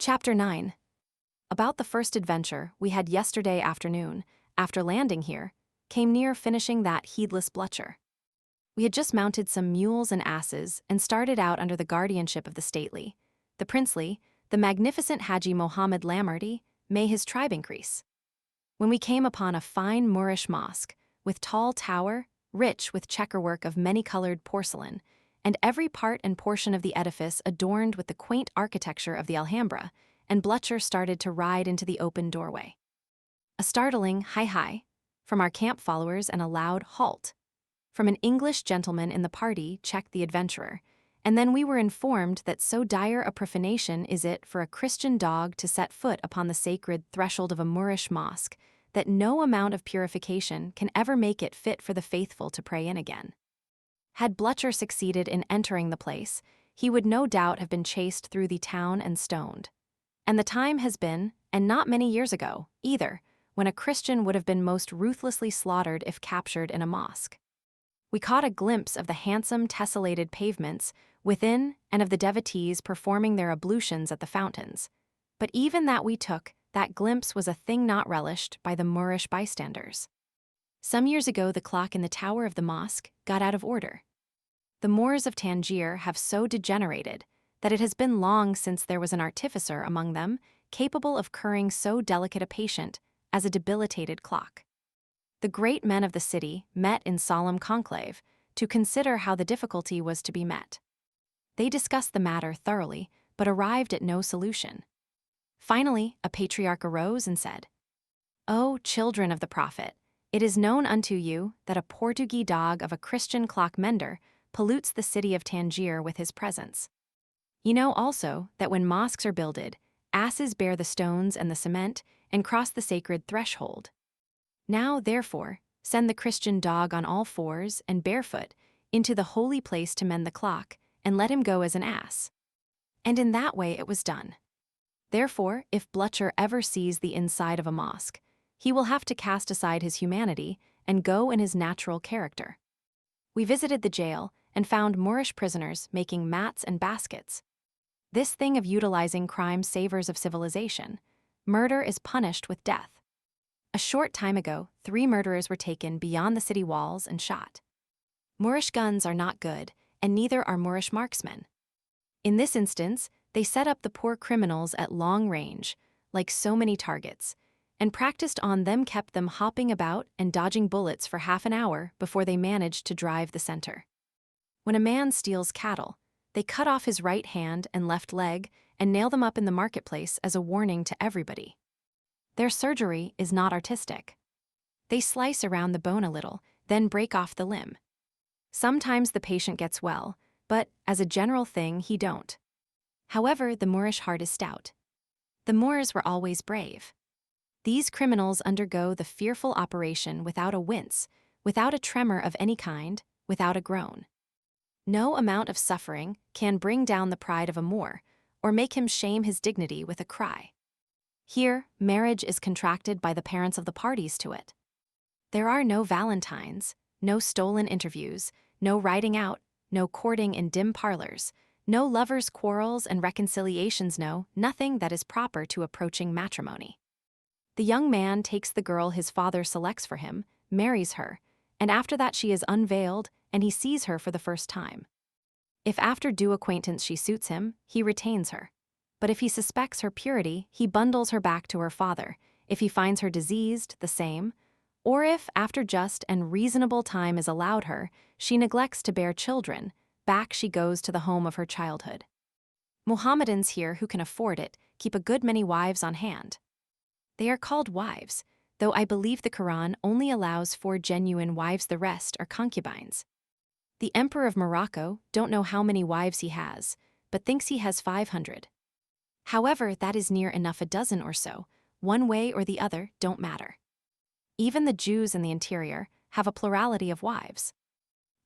Chapter 9. About the first adventure we had yesterday afternoon, after landing here, came near finishing that heedless Blucher. We had just mounted some mules and asses and started out under the guardianship of the stately, the princely, the magnificent Haji Mohammed Lamarty, may his tribe increase. When we came upon a fine Moorish mosque, with tall tower, rich with checkerwork of many-colored porcelain, and every part and portion of the edifice adorned with the quaint architecture of the Alhambra, and Blucher started to ride into the open doorway. A startling hi-hi from our camp followers and a loud halt from an English gentleman in the party checked the adventurer, and then we were informed that so dire a profanation is it for a Christian dog to set foot upon the sacred threshold of a Moorish mosque that no amount of purification can ever make it fit for the faithful to pray in again. Had Blucher succeeded in entering the place, he would no doubt have been chased through the town and stoned. And the time has been, and not many years ago, either, when a Christian would have been most ruthlessly slaughtered if captured in a mosque. We caught a glimpse of the handsome tessellated pavements within and of the devotees performing their ablutions at the fountains. But even that we took, that glimpse was a thing not relished by the Moorish bystanders. Some years ago the clock in the tower of the mosque got out of order. The Moors of Tangier have so degenerated that it has been long since there was an artificer among them capable of curing so delicate a patient as a debilitated clock. The great men of the city met in solemn conclave to consider how the difficulty was to be met. They discussed the matter thoroughly, but arrived at no solution. Finally, a patriarch arose and said, "O children of the Prophet, it is known unto you that a Portuguese dog of a Christian clock mender pollutes the city of Tangier with his presence. You know also that when mosques are builded, asses bear the stones and the cement and cross the sacred threshold. Now, therefore, send the Christian dog on all fours and barefoot into the holy place to mend the clock, and let him go as an ass." And in that way it was done. Therefore, if Blucher ever sees the inside of a mosque, he will have to cast aside his humanity and go in his natural character. We visited the jail and found Moorish prisoners making mats and baskets. This thing of utilizing crime savors of civilization. Murder is punished with death. A short time ago, 3 murderers were taken beyond the city walls and shot. Moorish guns are not good, and neither are Moorish marksmen. In this instance, they set up the poor criminals at long range, like so many targets, and practiced on them kept them hopping about and dodging bullets for half an hour before they managed to drive the center. When a man steals cattle, they cut off his right hand and left leg and nail them up in the marketplace as a warning to everybody. Their surgery is not artistic. They slice around the bone a little, then break off the limb. Sometimes the patient gets well, but as a general thing he don't. However, the Moorish heart is stout. The Moors were always brave. These criminals undergo the fearful operation without a wince, without a tremor of any kind, without a groan. No amount of suffering can bring down the pride of a Moor, or make him shame his dignity with a cry. Here, marriage is contracted by the parents of the parties to it. There are no valentines, no stolen interviews, no riding out, no courting in dim parlors, no lovers' quarrels and reconciliations, no, nothing that is proper to approaching matrimony. The young man takes the girl his father selects for him, marries her, and after that she is unveiled and he sees her for the first time. If after due acquaintance she suits him, he retains her. But if he suspects her purity, he bundles her back to her father. If he finds her diseased, the same. Or if, after just and reasonable time is allowed her, she neglects to bear children, back she goes to the home of her childhood. Mohammedans here who can afford it keep a good many wives on hand. They are called wives, though I believe the Quran only allows 4 genuine wives, the rest are concubines. The Emperor of Morocco don't know how many wives he has, but thinks he has 500. However, that is near enough a dozen or so, one way or the other don't matter. Even the Jews in the interior have a plurality of wives.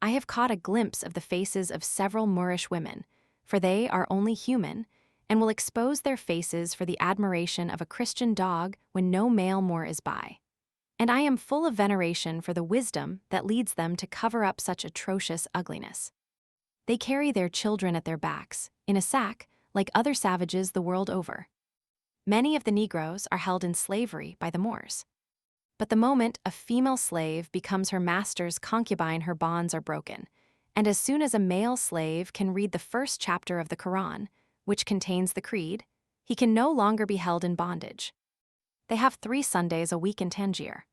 I have caught a glimpse of the faces of several Moorish women, for they are only human, and will expose their faces for the admiration of a Christian dog when no male Moor is by. And I am full of veneration for the wisdom that leads them to cover up such atrocious ugliness. They carry their children at their backs, in a sack, like other savages the world over. Many of the Negroes are held in slavery by the Moors. But the moment a female slave becomes her master's concubine, her bonds are broken. And as soon as a male slave can read the first chapter of the Quran, which contains the creed, he can no longer be held in bondage. They have 3 Sundays a week in Tangier.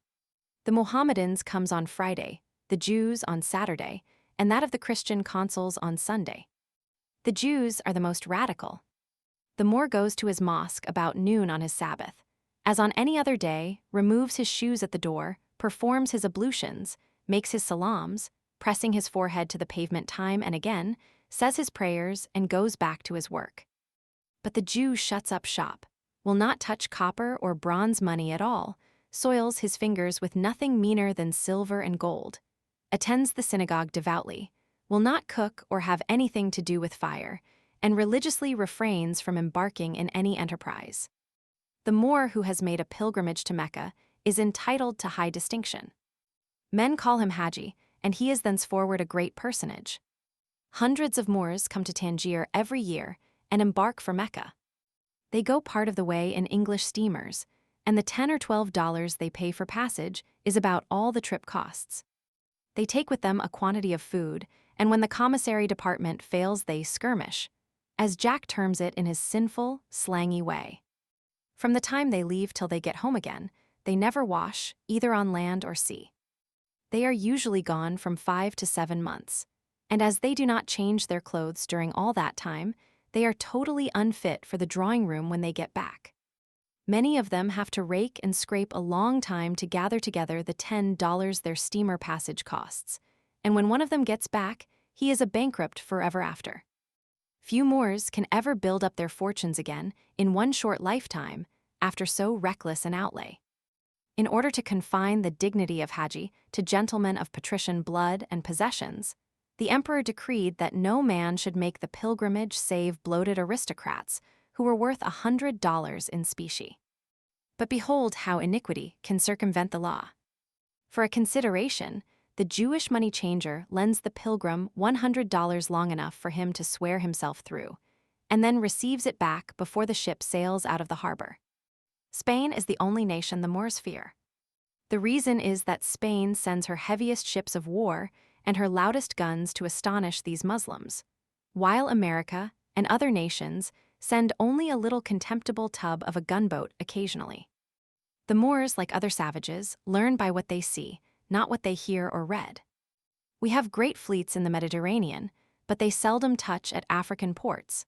The Mohammedans comes on Friday, the Jews on Saturday, and that of the Christian consuls on Sunday. The Jews are the most radical. The Moor goes to his mosque about noon on his Sabbath. As on any other day, removes his shoes at the door, performs his ablutions, makes his salams, pressing his forehead to the pavement time and again, says his prayers, and goes back to his work. But the Jew shuts up shop, will not touch copper or bronze money at all, soils his fingers with nothing meaner than silver and gold, attends the synagogue devoutly, will not cook or have anything to do with fire, and religiously refrains from embarking in any enterprise. The Moor who has made a pilgrimage to Mecca is entitled to high distinction. Men call him Haji, and he is thenceforward a great personage. Hundreds of Moors come to Tangier every year and embark for Mecca. They go part of the way in English steamers, and the $10 or $12 they pay for passage is about all the trip costs. They take with them a quantity of food, and when the commissary department fails, they skirmish, as Jack terms it in his sinful, slangy way. From the time they leave till they get home again, they never wash, either on land or sea. They are usually gone from 5 to 7 months, and as they do not change their clothes during all that time, they are totally unfit for the drawing room when they get back. Many of them have to rake and scrape a long time to gather together the $10 their steamer passage costs, and when one of them gets back, he is a bankrupt forever after. Few Moors can ever build up their fortunes again in one short lifetime after so reckless an outlay. In order to confine the dignity of Haji to gentlemen of patrician blood and possessions, the emperor decreed that no man should make the pilgrimage save bloated aristocrats who were worth $100 in specie. But behold how iniquity can circumvent the law. For a consideration, the Jewish money changer lends the pilgrim $100 long enough for him to swear himself through, and then receives it back before the ship sails out of the harbor. Spain is the only nation the Moors fear. The reason is that Spain sends her heaviest ships of war and her loudest guns to astonish these Muslims, while America and other nations send only a little contemptible tub of a gunboat occasionally. The Moors, like other savages, learn by what they see, not what they hear or read. We have great fleets in the Mediterranean, but they seldom touch at African ports.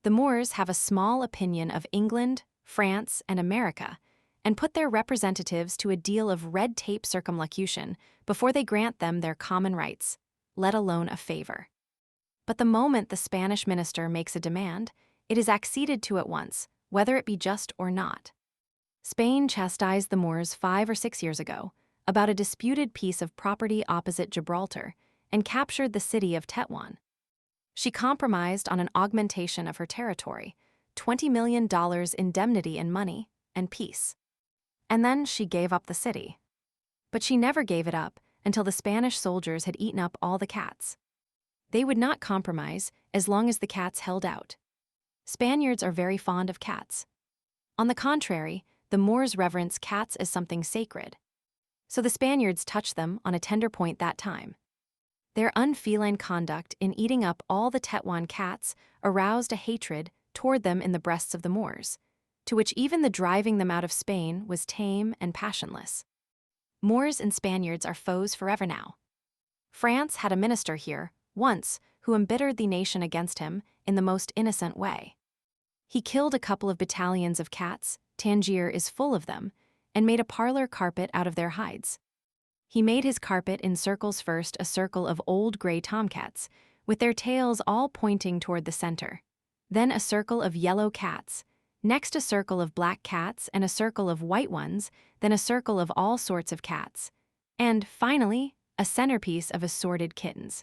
The Moors have a small opinion of England, France, and America, and put their representatives to a deal of red tape circumlocution before they grant them their common rights, let alone a favor. But the moment the Spanish minister makes a demand, it is acceded to at once, whether it be just or not. Spain chastised the Moors 5 or 6 years ago about a disputed piece of property opposite Gibraltar and captured the city of Tetuan. She compromised on an augmentation of her territory, $20 million indemnity in money, and peace. And then she gave up the city. But she never gave it up until the Spanish soldiers had eaten up all the cats. They would not compromise as long as the cats held out. Spaniards are very fond of cats. On the contrary, the Moors reverence cats as something sacred. So the Spaniards touched them on a tender point that time. Their unfeline conduct in eating up all the Tetuan cats aroused a hatred toward them in the breasts of the Moors, to which even the driving them out of Spain was tame and passionless. Moors and Spaniards are foes forever now. France had a minister here, once, who embittered the nation against him in the most innocent way. He killed a couple of battalions of cats, Tangier is full of them, and made a parlor carpet out of their hides. He made his carpet in circles, first a circle of old gray tomcats, with their tails all pointing toward the center, then a circle of yellow cats, next a circle of black cats and a circle of white ones, then a circle of all sorts of cats, and, finally, a centerpiece of assorted kittens.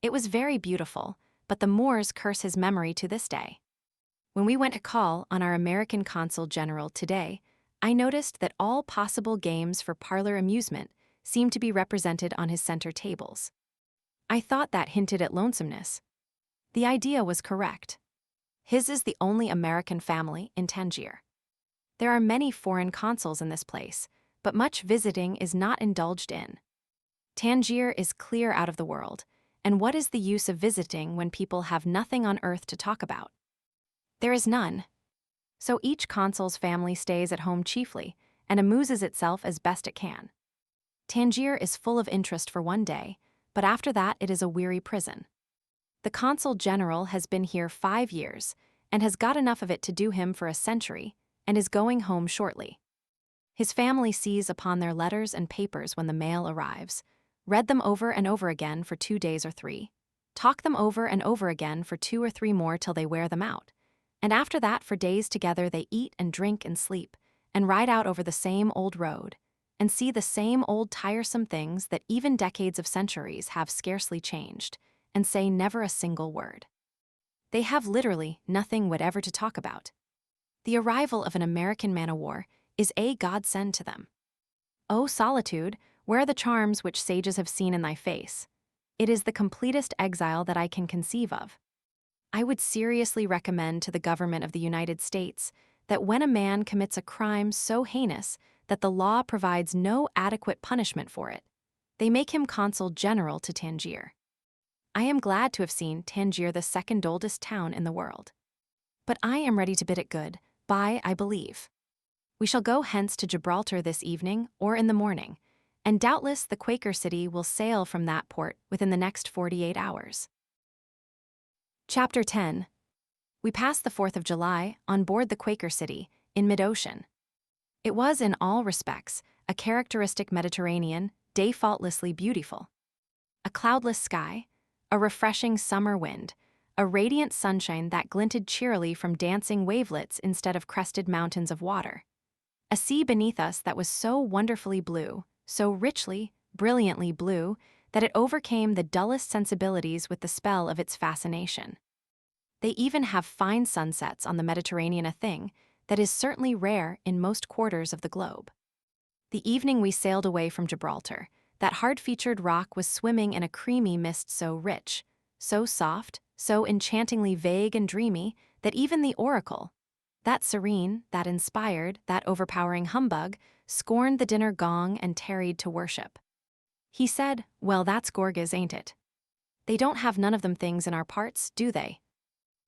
It was very beautiful, but the Moors curse his memory to this day. When we went to call on our American Consul General today, I noticed that all possible games for parlor amusement seemed to be represented on his center tables. I thought that hinted at lonesomeness. The idea was correct. His is the only American family in Tangier. There are many foreign consuls in this place, but much visiting is not indulged in. Tangier is clear out of the world, and what is the use of visiting when people have nothing on earth to talk about? There is none. So each consul's family stays at home chiefly, and amuses itself as best it can. Tangier is full of interest for one day, but after that it is a weary prison. The consul general has been here 5 years, and has got enough of it to do him for a century, and is going home shortly. His family seize upon their letters and papers when the mail arrives, read them over and over again for 2 days or 3, talk them over and over again for 2 or 3 more till they wear them out, and after that for days together they eat and drink and sleep, and ride out over the same old road, and see the same old tiresome things that even decades of centuries have scarcely changed, and say never a single word. They have literally nothing whatever to talk about. The arrival of an American man-o'-war is a godsend to them. O solitude, where are the charms which sages have seen in thy face? It is the completest exile that I can conceive of. I would seriously recommend to the government of the United States that when a man commits a crime so heinous that the law provides no adequate punishment for it, they make him consul general to Tangier. I am glad to have seen Tangier the second oldest town in the world. But I am ready to bid it good, bye, I believe. We shall go hence to Gibraltar this evening or in the morning, and doubtless the Quaker City will sail from that port within the next 48 hours. Chapter 10. We passed the 4th of July on board the Quaker City in mid-ocean. It was in all respects a characteristic Mediterranean day, faultlessly beautiful. A cloudless sky, a refreshing summer wind, a radiant sunshine that glinted cheerily from dancing wavelets instead of crested mountains of water. A sea beneath us that was so wonderfully blue, so richly, brilliantly blue, that it overcame the dullest sensibilities with the spell of its fascination. They even have fine sunsets on the Mediterranean, a thing that is certainly rare in most quarters of the globe. The evening we sailed away from Gibraltar, that hard-featured rock was swimming in a creamy mist so rich, so soft, so enchantingly vague and dreamy that even the oracle, that serene, that inspired, that overpowering humbug, scorned the dinner gong and tarried to worship. He said, "Well, that's Gorgas, ain't it? They don't have none of them things in our parts, do they?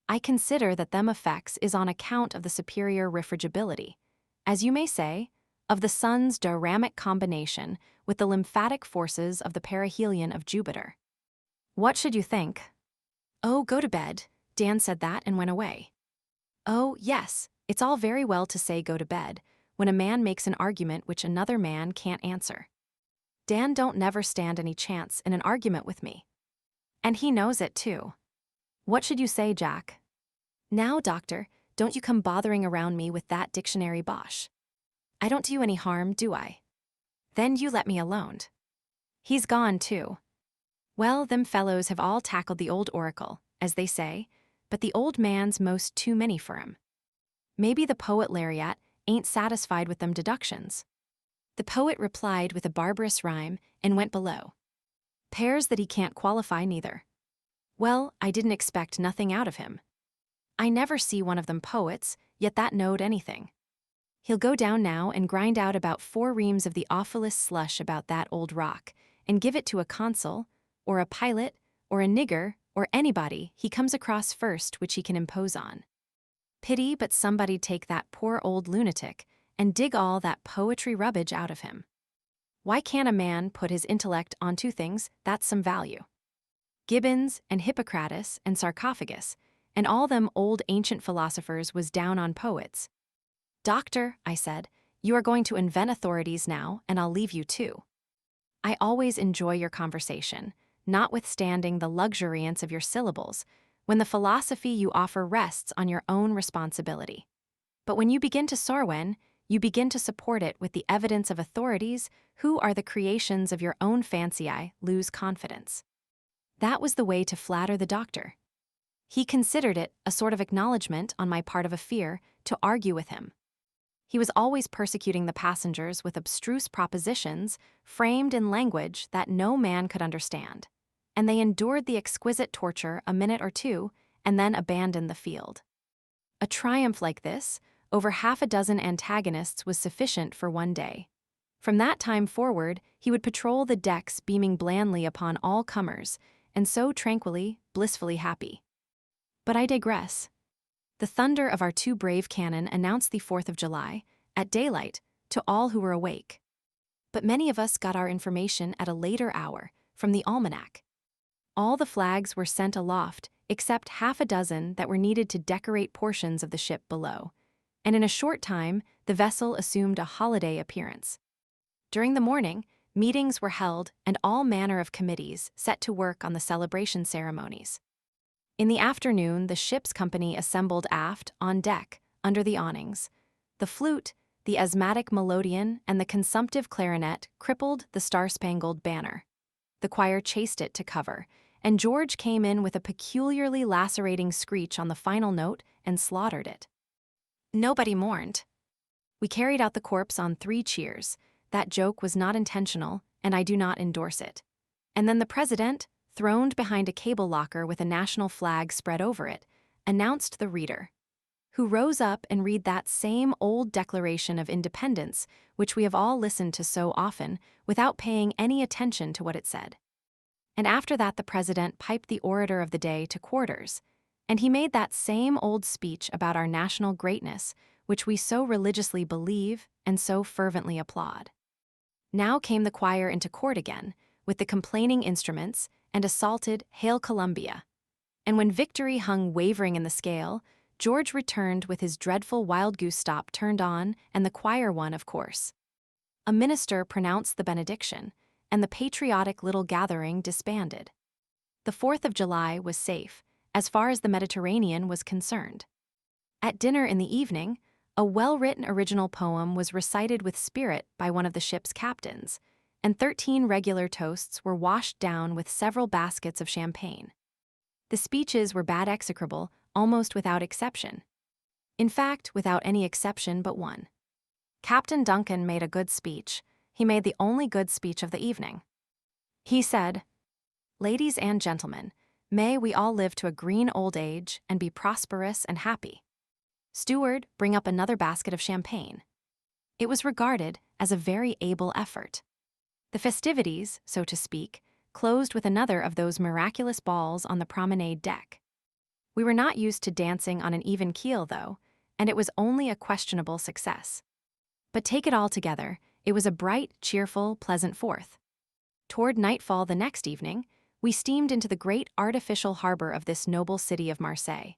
I consider that them effects is on account of the superior refrigibility, as you may say, of the sun's dioramic combination with the lymphatic forces of the perihelion of Jupiter. What should you think?" "Oh, go to bed." Dan said that and went away. Oh, yes, it's all very well to say go to bed when a man makes an argument which another man can't answer. Dan don't never stand any chance in an argument with me. And he knows it too. What should you say, Jack? Now, doctor, don't you come bothering around me with that dictionary bosh. I don't do you any harm, do I? Then you let me alone. He's gone too. Well, them fellows have all tackled the old oracle, as they say, but the old man's most too many for him. Maybe the poet laureate ain't satisfied with them deductions. The poet replied with a barbarous rhyme and went below. Pairs that he can't qualify neither. Well, I didn't expect nothing out of him. I never see one of them poets, yet that knowed anything. He'll go down now and grind out about 4 reams of the awfulest slush about that old rock, and give it to a consul, or a pilot, or a nigger, or anybody he comes across first which he can impose on. Pity but somebody take that poor old lunatic and dig all that poetry rubbish out of him. Why can't a man put his intellect onto things that's some value? Gibbons and Hippocrates and Sarcophagus and all them old ancient philosophers was down on poets. Doctor, I said, you are going to invent authorities now, and I'll leave you too. I always enjoy your conversation, notwithstanding the luxuriance of your syllables, when the philosophy you offer rests on your own responsibility. But when you begin to sorwen, you begin to support it with the evidence of authorities who are the creations of your own fancy. I lose confidence. That was the way to flatter the doctor. He considered it a sort of acknowledgement on my part of a fear to argue with him. He was always persecuting the passengers with abstruse propositions framed in language that no man could understand, and they endured the exquisite torture a minute or two and then abandoned the field. A triumph like this, over half a dozen antagonists was sufficient for one day. From that time forward, he would patrol the decks beaming blandly upon all comers, and so tranquilly, blissfully happy. But I digress. The thunder of our two brave cannon announced the 4th of July, at daylight, to all who were awake. But many of us got our information at a later hour, from the almanac. All the flags were sent aloft, except half a dozen that were needed to decorate portions of the ship below, and in a short time the vessel assumed a holiday appearance. During the morning, meetings were held and all manner of committees set to work on the celebration ceremonies. In the afternoon, the ship's company assembled aft, on deck, under the awnings. The flute, the asthmatic melodeon, and the consumptive clarinet crippled the star-spangled banner. The choir chased it to cover, and George came in with a peculiarly lacerating screech on the final note and slaughtered it. Nobody mourned. We carried out the corpse on 3 cheers. That joke was not intentional, and I do not endorse it. And then the president, throned behind a cable locker with a national flag spread over it, announced the reader, who rose up and read that same old Declaration of Independence which we have all listened to so often without paying any attention to what it said. And after that the president piped the orator of the day to quarters, and he made that same old speech about our national greatness which we so religiously believe and so fervently applaud. Now came the choir into court again, with the complaining instruments, and assaulted Hail Columbia. And when victory hung wavering in the scale, George returned with his dreadful wild goose stop turned on, and the choir won, of course. A minister pronounced the benediction, and the patriotic little gathering disbanded. The 4th of July was safe, as far as the Mediterranean was concerned. At dinner in the evening, a well-written original poem was recited with spirit by one of the ship's captains, and 13 regular toasts were washed down with several baskets of champagne. The speeches were bad execrable, almost without exception. In fact, without any exception but one. Captain Duncan made a good speech. He made the only good speech of the evening. He said, "Ladies and gentlemen, may we all live to a green old age and be prosperous and happy. Steward, bring up another basket of champagne." It was regarded as a very able effort. The festivities, so to speak, closed with another of those miraculous balls on the promenade deck. We were not used to dancing on an even keel, though, and it was only a questionable success. But take it all together, it was a bright, cheerful, pleasant 4th. Toward nightfall the next evening, we steamed into the great artificial harbor of this noble city of Marseille,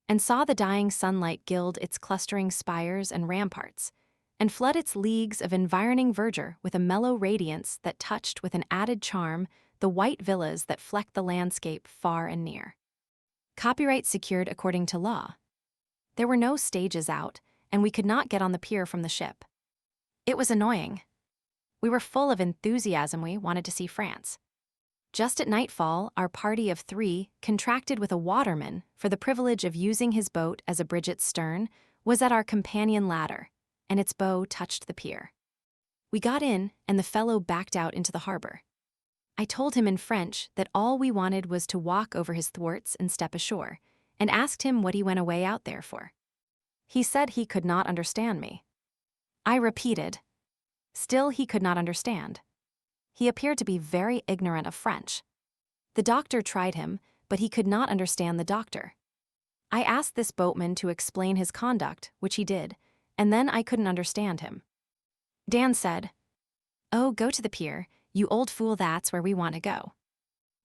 and saw the dying sunlight gild its clustering spires and ramparts, and flood its leagues of environing verdure with a mellow radiance that touched with an added charm the white villas that flecked the landscape far and near. Copyright secured according to law. There were no stages out, and we could not get on the pier from the ship. It was annoying. We were full of enthusiasm. We wanted to see France. Just at nightfall, our party of 3, contracted with a waterman for the privilege of using his boat as a bridge at stern, was at our companion ladder, and its bow touched the pier. We got in, and the fellow backed out into the harbor. I told him in French that all we wanted was to walk over his thwarts and step ashore, and asked him what he went away out there for. He said he could not understand me. I repeated. Still he could not understand. He appeared to be very ignorant of French. The doctor tried him, but he could not understand the doctor. I asked this boatman to explain his conduct, which he did, and then I couldn't understand him. Dan said, "Oh, go to the pier, you old fool, that's where we want to go."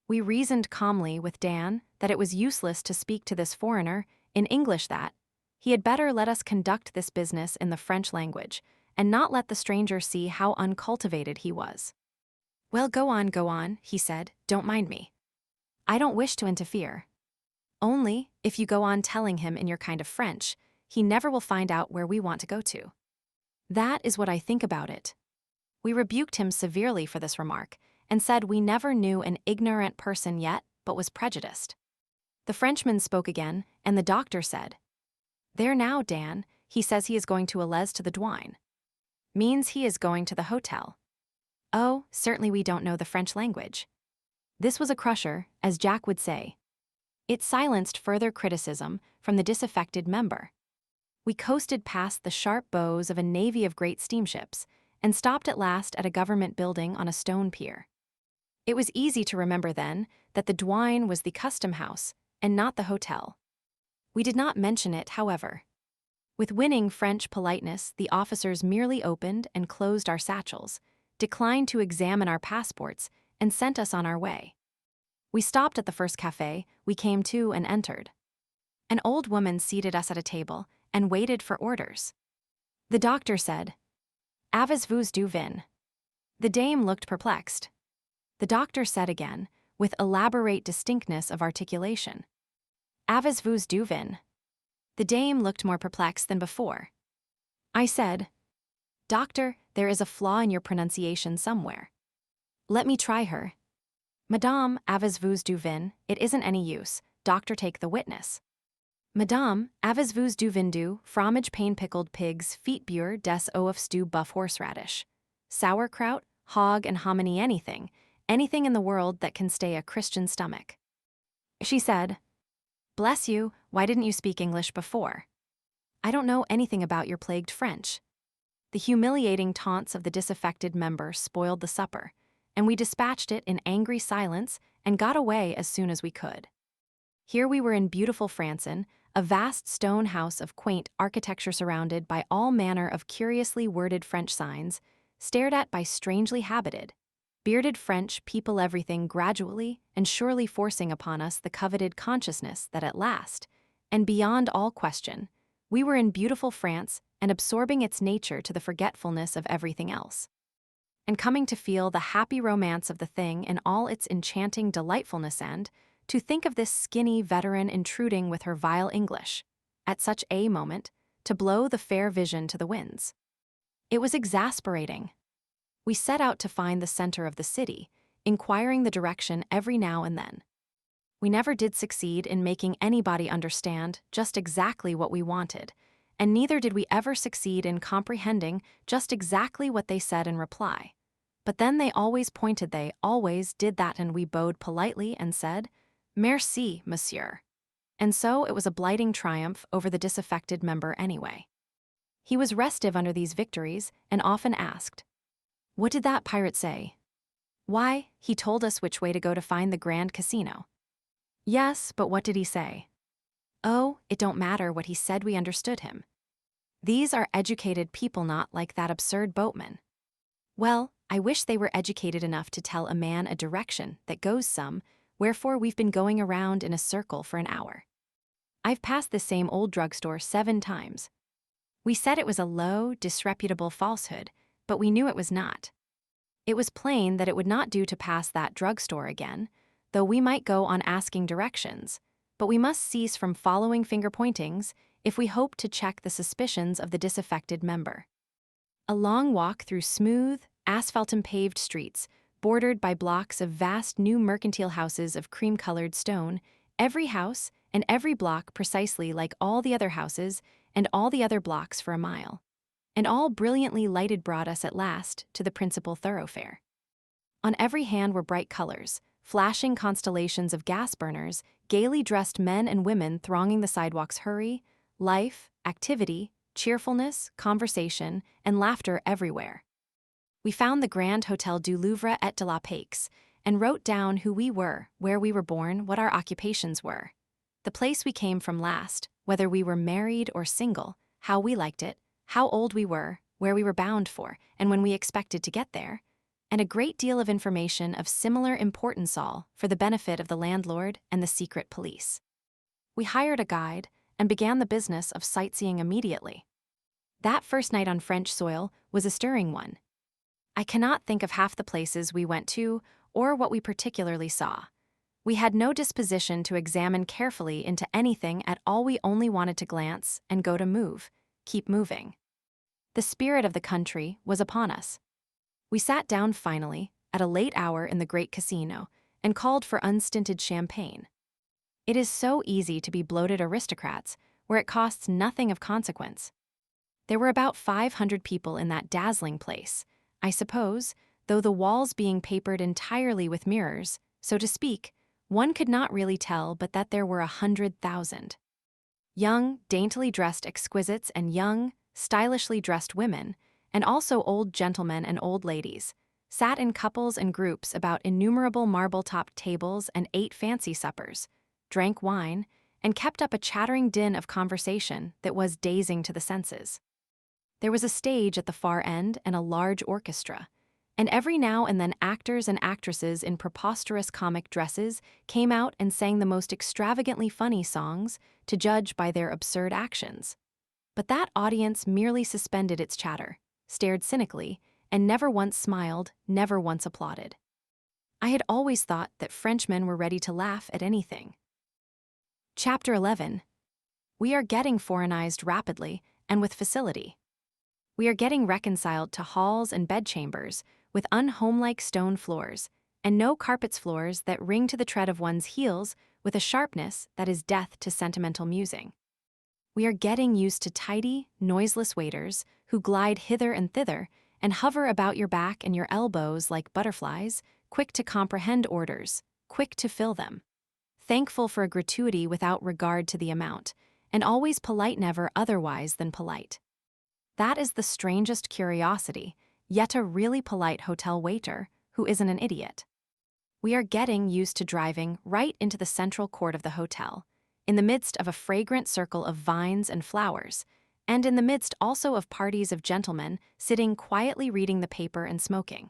We reasoned calmly with Dan that it was useless to speak to this foreigner in English, that he had better let us conduct this business in the French language, and not let the stranger see how uncultivated he was. "Well, go on," he said, "don't mind me. I don't wish to interfere. Only, if you go on telling him in your kind of French, he never will find out where we want to go to." That is what I think about it. We rebuked him severely for this remark, and said we never knew an ignorant person yet, but was prejudiced. The Frenchman spoke again, and the doctor said, "There now, Dan, he says he is going to Alès to the Douane. Means he is going to the hotel. Oh, certainly we don't know the French language." This was a crusher, as Jack would say. It silenced further criticism from the disaffected member. We coasted past the sharp bows of a navy of great steamships and stopped at last at a government building on a stone pier. It was easy to remember then that the douane was the custom house and not the hotel. We did not mention it, however. With winning French politeness, the officers merely opened and closed our satchels, declined to examine our passports, and sent us on our way. We stopped at the first café we came to and entered. An old woman seated us at a table and waited for orders. The doctor said, "Avez-vous du vin?" The dame looked perplexed. The doctor said again, with elaborate distinctness of articulation, "Avez-vous du vin?" The dame looked more perplexed than before. I said, "Doctor, there is a flaw in your pronunciation somewhere. Let me try her." "Madame, avez-vous du vin? It isn't any use. Doctor, take the witness." "Madame, avez-vous du vin du, fromage pain pickled pigs, feet beurre des oeufs stew buff horseradish, sauerkraut, hog and hominy anything in the world that can stay a Christian stomach." She said, "Bless you, why didn't you speak English before?" "I don't know anything about your plagued French." The humiliating taunts of the disaffected member spoiled the supper, and we dispatched it in angry silence and got away as soon as we could. Here we were in beautiful Francon, a vast stone house of quaint architecture surrounded by all manner of curiously worded French signs, stared at by strangely habited, bearded French people, everything gradually and surely forcing upon us the coveted consciousness that at last, and beyond all question, we were in beautiful France and absorbing its nature to the forgetfulness of everything else. And coming to feel the happy romance of the thing in all its enchanting delightfulness, and to think of this skinny veteran intruding with her vile English, at such a moment, to blow the fair vision to the winds. It was exasperating. We set out to find the center of the city, inquiring the direction every now and then. We never did succeed in making anybody understand just exactly what we wanted, and neither did we ever succeed in comprehending just exactly what they said in reply. But then they always did that, and we bowed politely and said, "Merci, monsieur." And so it was a blighting triumph over the disaffected member anyway. He was restive under these victories and often asked, "What did that pirate say?" "Why, he told us which way to go to find the Grand Casino." "Yes, but what did he say?" "Oh, it don't matter what he said, we understood him." These are educated people, not like that absurd boatman. Well, I wish they were educated enough to tell a man a direction that goes some, wherefore we've been going around in a circle for an hour. I've passed this same old drugstore 7 times. We said it was a low, disreputable falsehood, but we knew it was not. It was plain that it would not do to pass that drugstore again, though we might go on asking directions, but we must cease from following finger-pointings if we hope to check the suspicions of the disaffected member. A long walk through smooth, asphalt-paved streets, bordered by blocks of vast new mercantile houses of cream-colored stone, every house and every block precisely like all the other houses and all the other blocks for a mile, and all brilliantly lighted, brought us at last to the principal thoroughfare. On every hand were bright colors, flashing constellations of gas burners, gaily dressed men and women thronging the sidewalks, hurry, life, activity, cheerfulness, conversation, and laughter everywhere. We found the Grand Hotel du Louvre et de la Paix, and wrote down who we were, where we were born, what our occupations were, the place we came from last, whether we were married or single, how we liked it, how old we were, where we were bound for, and when we expected to get there, and a great deal of information of similar importance, all for the benefit of the landlord and the secret police. We hired a guide and began the business of sightseeing immediately. That first night on French soil was a stirring one. I cannot think of half the places we went to or what we particularly saw. We had no disposition to examine carefully into anything at all. We only wanted to glance and go to keep moving. The spirit of the country was upon us. We sat down finally, at a late hour, in the great casino, and called for unstinted champagne. It is so easy to be bloated aristocrats, where it costs nothing of consequence. There were about 500 people in that dazzling place, I suppose, though the walls being papered entirely with mirrors, so to speak, one could not really tell but that there were 100,000. Young, daintily dressed exquisites and young, stylishly dressed women, and also old gentlemen and old ladies, sat in couples and groups about innumerable marble-topped tables and ate fancy suppers, drank wine, and kept up a chattering din of conversation that was dazing to the senses. There was a stage at the far end and a large orchestra, and every now and then actors and actresses in preposterous comic dresses came out and sang the most extravagantly funny songs, to judge by their absurd actions. But that audience merely suspended its chatter, stared cynically, and never once smiled, never once applauded. I had always thought that Frenchmen were ready to laugh at anything. Chapter 11. We are getting foreignized rapidly and with facility. We are getting reconciled to halls and bedchambers with unhomelike stone floors, and no carpets floors that ring to the tread of one's heels with a sharpness that is death to sentimental musing. We are getting used to tidy, noiseless waiters who glide hither and thither and hover about your back and your elbows like butterflies, quick to comprehend orders, quick to fill them, thankful for a gratuity without regard to the amount, and always polite, never otherwise than polite. That is the strangest curiosity, yet a really polite hotel waiter who isn't an idiot. We are getting used to driving right into the central court of the hotel, in the midst of a fragrant circle of vines and flowers, and in the midst also of parties of gentlemen sitting quietly reading the paper and smoking.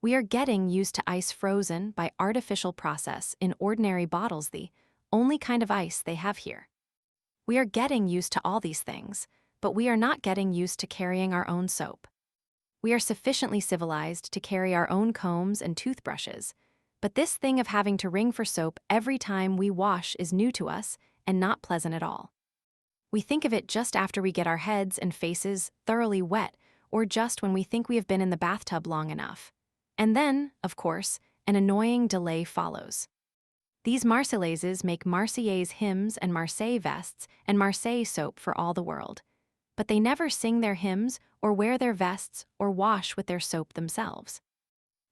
We are getting used to ice frozen by artificial process in ordinary bottles, the only kind of ice they have here. We are getting used to all these things, but we are not getting used to carrying our own soap. We are sufficiently civilized to carry our own combs and toothbrushes, but this thing of having to ring for soap every time we wash is new to us and not pleasant at all. We think of it just after we get our heads and faces thoroughly wet, or just when we think we have been in the bathtub long enough. And then, of course, an annoying delay follows. These Marseillaises make Marseillaise hymns and Marseille vests and Marseille soap for all the world, but they never sing their hymns or wear their vests or wash with their soap themselves.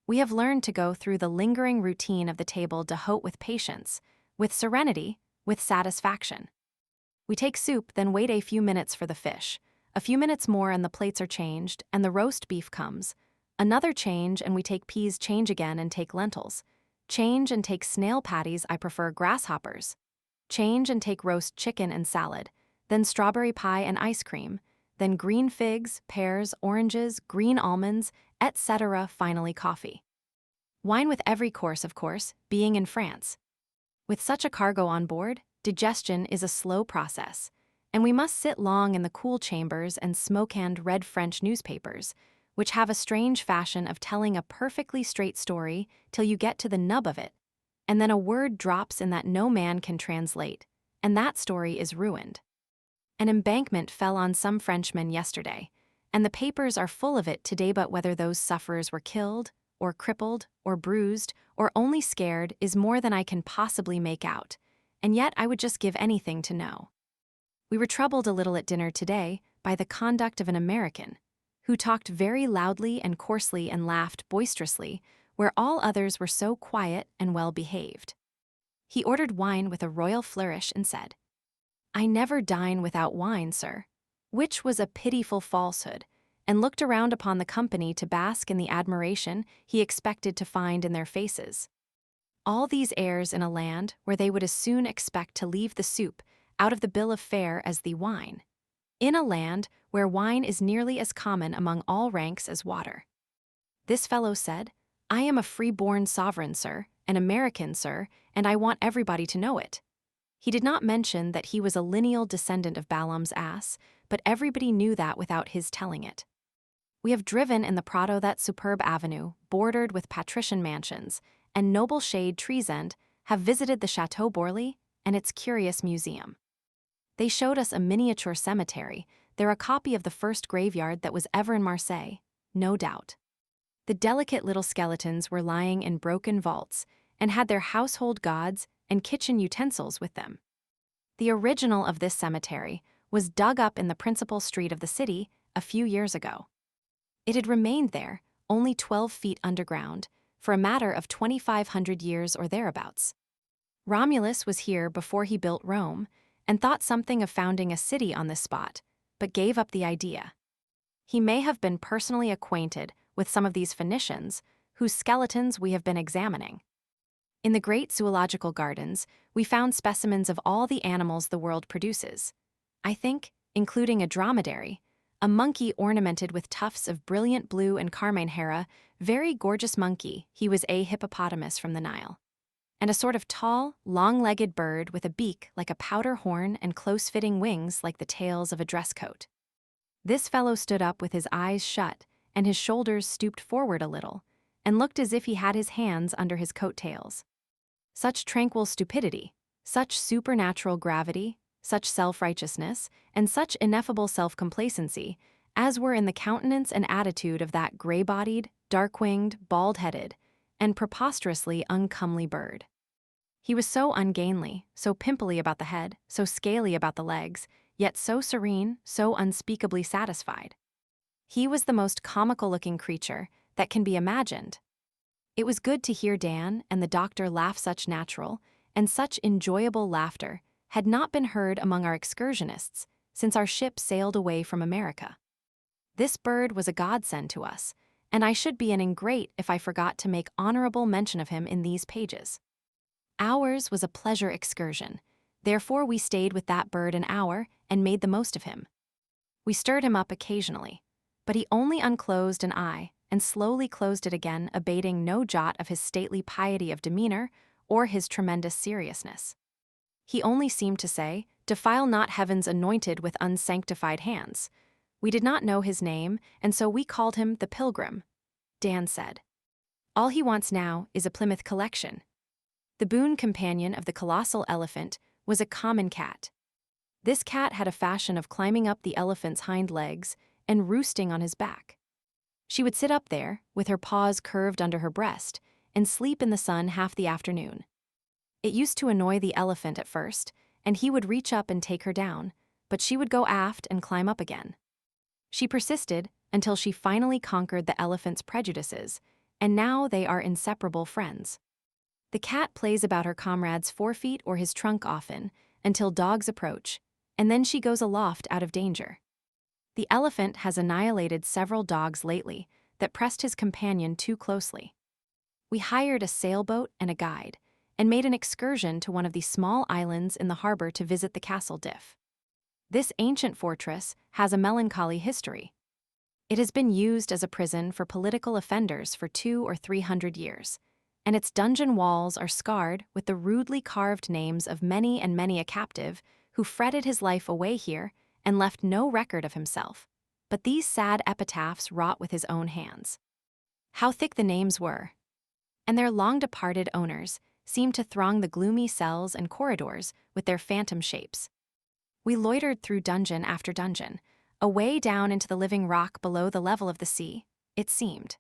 We have learned to go through the lingering routine of the table d'hôte with patience, with serenity, with satisfaction. We take soup, then wait a few minutes for the fish. A few minutes more and the plates are changed, and the roast beef comes. Another change and we take peas, change again and take lentils. Change and take snail patties, I prefer grasshoppers. Change and take roast chicken and salad, then strawberry pie and ice cream, then green figs, pears, oranges, green almonds, etc., finally coffee. Wine with every course, of course, being in France. With such a cargo on board, digestion is a slow process, and we must sit long in the cool chambers and smoke-and read French newspapers, which have a strange fashion of telling a perfectly straight story till you get to the nub of it, and then a word drops in that no man can translate, and that story is ruined. An embankment fell on some Frenchmen yesterday, and the papers are full of it today, but whether those sufferers were killed, or crippled, or bruised, or only scared is more than I can possibly make out, and yet I would just give anything to know. We were troubled a little at dinner today by the conduct of an American, who talked very loudly and coarsely and laughed boisterously, where all others were so quiet and well behaved. He ordered wine with a royal flourish and said, "I never dine without wine, sir," which was a pitiful falsehood, and looked around upon the company to bask in the admiration he expected to find in their faces. All these airs in a land where they would as soon expect to leave the soup out of the bill of fare as the wine. In a land where wine is nearly as common among all ranks as water. This fellow said, "I am a free-born sovereign, sir, an American, sir, and I want everybody to know it." He did not mention that he was a lineal descendant of Balaam's ass, but everybody knew that without his telling it. We have driven in the Prado, that superb avenue, bordered with patrician mansions and noble shade trees, and have visited the Chateau Borlée and its curious museum. They showed us a miniature cemetery, there a copy of the first graveyard that was ever in Marseille, no doubt. The delicate little skeletons were lying in broken vaults and had their household gods and kitchen utensils with them. The original of this cemetery was dug up in the principal street of the city a few years ago. It had remained there, only 12 feet underground, for a matter of 2,500 years or thereabouts. Romulus was here before he built Rome, and thought something of founding a city on this spot, but gave up the idea. He may have been personally acquainted with some of these Phoenicians, whose skeletons we have been examining. In the great zoological gardens, we found specimens of all the animals the world produces. I think, including a dromedary, a monkey ornamented with tufts of brilliant blue and carmine hair, very gorgeous monkey, he was a hippopotamus from the Nile, and a sort of tall, long-legged bird with a beak like a powder horn and close-fitting wings like the tails of a dress coat. This fellow stood up with his eyes shut and his shoulders stooped forward a little, and looked as if he had his hands under his coat-tails. Such tranquil stupidity, such supernatural gravity, such self-righteousness, and ineffable ineffable self-complacency, as were in the countenance and attitude of that gray-bodied, dark-winged, bald-headed, and preposterously uncomely bird. He was so ungainly, so pimply about the head, so scaly about the legs, yet so serene, so unspeakably satisfied. He was the most comical-looking creature that can be imagined. It was good to hear Dan and the doctor laugh. Such natural and such enjoyable laughter had not been heard among our excursionists since our ship sailed away from America. This bird was a godsend to us, and I should be an ingrate if I forgot to make honorable mention of him in these pages. Ours was a pleasure excursion, therefore we stayed with that bird an hour and made the most of him. We stirred him up occasionally, but he only unclosed an eye and slowly closed it again, abating no jot of his stately piety of demeanor or his tremendous seriousness. He only seemed to say, "Defile not heaven's anointed with unsanctified hands." We did not know his name, and so we called him the Pilgrim. Dan said, "All he wants now is a Plymouth collection." The boon companion of the colossal elephant was a common cat. This cat had a fashion of climbing up the elephant's hind legs and roosting on his back. She would sit up there, with her paws curved under her breast, and sleep in the sun half the afternoon. It used to annoy the elephant at first, and he would reach up and take her down, but she would go aft and climb up again. She persisted until she finally conquered the elephant's prejudices, and now they are inseparable friends. The cat plays about her comrade's forefeet or his trunk often, until dogs approach, and then she goes aloft out of danger. The elephant has annihilated several dogs lately that pressed his companion too closely. We hired a sailboat and a guide, and made an excursion to one of the small islands in the harbor to visit the Castle Diff. This ancient fortress has a melancholy history. It has been used as a prison for political offenders for 200 or 300 years, and its dungeon walls are scarred with the rudely carved names of many and many a captive who fretted his life away here and left no record of himself, but these sad epitaphs wrought with his own hands. How thick the names were! And their long-departed owners seemed to throng the gloomy cells and corridors with their phantom shapes. We loitered through dungeon after dungeon, away down into the living rock below the level of the sea, it seemed.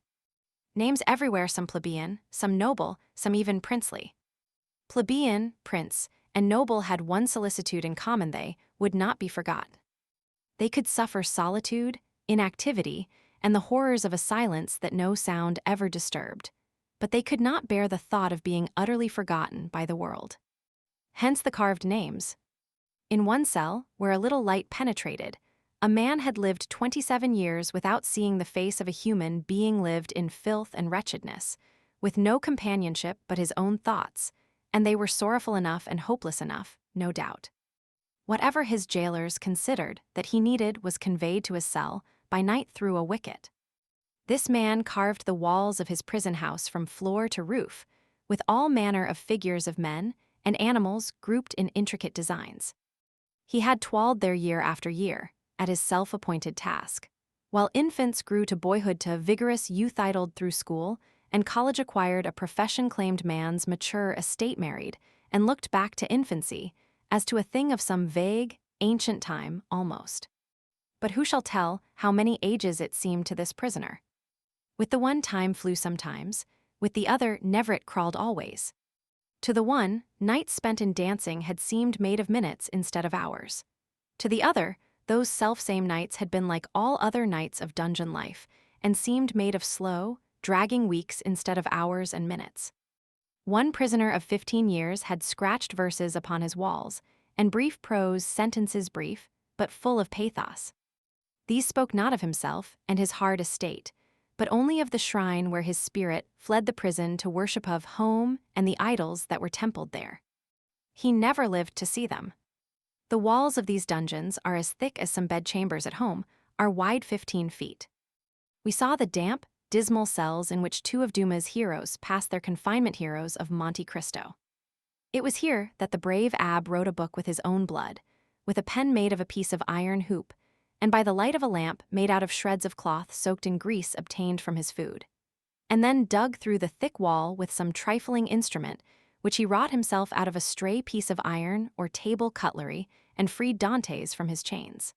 Names everywhere, some plebeian, some noble, some even princely. Plebeian, prince, and noble had one solicitude in common: they would not be forgot. They could suffer solitude, inactivity, and the horrors of a silence that no sound ever disturbed, but they could not bear the thought of being utterly forgotten by the world. Hence the carved names. In one cell, where a little light penetrated, a man had lived 27 years without seeing the face of a human being, lived in filth and wretchedness, with no companionship but his own thoughts, and they were sorrowful enough and hopeless enough, no doubt. Whatever his jailers considered that he needed was conveyed to his cell by night through a wicket. This man carved the walls of his prison house from floor to roof, with all manner of figures of men and animals grouped in intricate designs. He had toiled there year after year, at his self-appointed task, while infants grew to boyhood, to vigorous youth idled through school, and college acquired a profession, claimed man's mature estate, married, and looked back to infancy as to a thing of some vague, ancient time almost. But who shall tell how many ages it seemed to this prisoner? With the one time flew sometimes, with the other never it crawled always. To the one, nights spent in dancing had seemed made of minutes instead of hours. To the other, those selfsame nights had been like all other nights of dungeon life, and seemed made of slow, dragging weeks instead of hours and minutes. One prisoner of 15 years had scratched verses upon his walls, and brief prose sentences brief, but full of pathos. These spoke not of himself and his hard estate, but only of the shrine where his spirit fled the prison to worship of home and the idols that were templed there. He never lived to see them. The walls of these dungeons are as thick as some bedchambers at home, are wide 15 feet. We saw the damp, dismal cells in which two of Dumas' heroes passed their confinement heroes of Monte Cristo. It was here that the brave Ab wrote a book with his own blood, with a pen made of a piece of iron hoop, and by the light of a lamp made out of shreds of cloth soaked in grease obtained from his food, and then dug through the thick wall with some trifling instrument, which he wrought himself out of a stray piece of iron or table cutlery, and freed Dantes from his chains.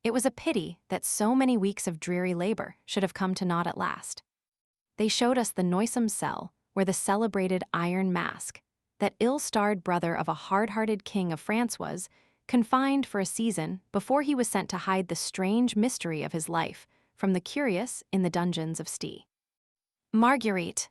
It was a pity that so many weeks of dreary labor should have come to naught at last. They showed us the noisome cell where the celebrated Iron Mask, that ill-starred brother of a hard-hearted king of France, was confined for a season before he was sent to hide the strange mystery of his life from the curious in the dungeons of Ste. Marguerite.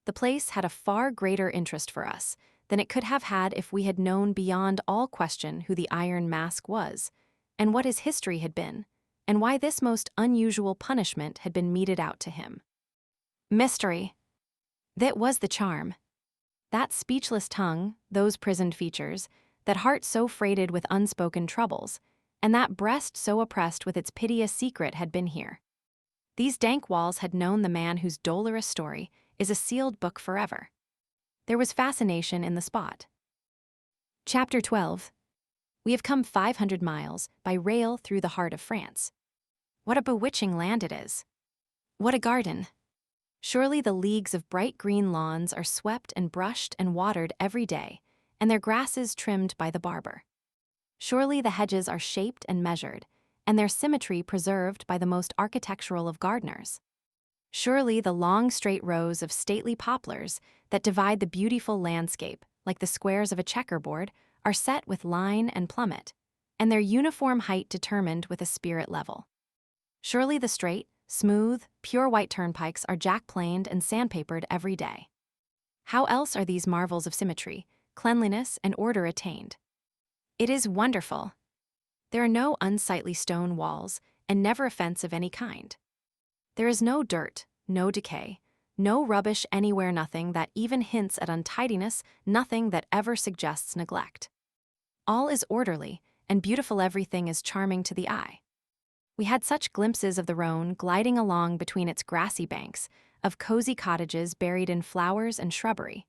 The place had a far greater interest for us than it could have had if we had known beyond all question who the Iron Mask was, and what his history had been, and why this most unusual punishment had been meted out to him. Mystery. That was the charm. That speechless tongue, those prisoned features, that heart so freighted with unspoken troubles, and that breast so oppressed with its piteous secret had been here. These dank walls had known the man whose dolorous story is a sealed book forever. There was fascination in the spot. Chapter 12. We have come 500 miles by rail through the heart of France. What a bewitching land it is! What a garden! Surely the leagues of bright green lawns are swept and brushed and watered every day, and their grasses trimmed by the barber. Surely the hedges are shaped and measured, and their symmetry preserved by the most architectural of gardeners. Surely the long straight rows of stately poplars that divide the beautiful landscape, like the squares of a checkerboard, are set with line and plummet, and their uniform height determined with a spirit level. Surely the straight, smooth, pure white turnpikes are jack-planed and sandpapered every day. How else are these marvels of symmetry, cleanliness, and order attained? It is wonderful. There are no unsightly stone walls, and never a fence of any kind. There is no dirt, no decay, no rubbish anywhere, nothing that even hints at untidiness, nothing that ever suggests neglect. All is orderly, and beautiful, everything is charming to the eye. We had such glimpses of the Rhone gliding along between its grassy banks, of cozy cottages buried in flowers and shrubbery,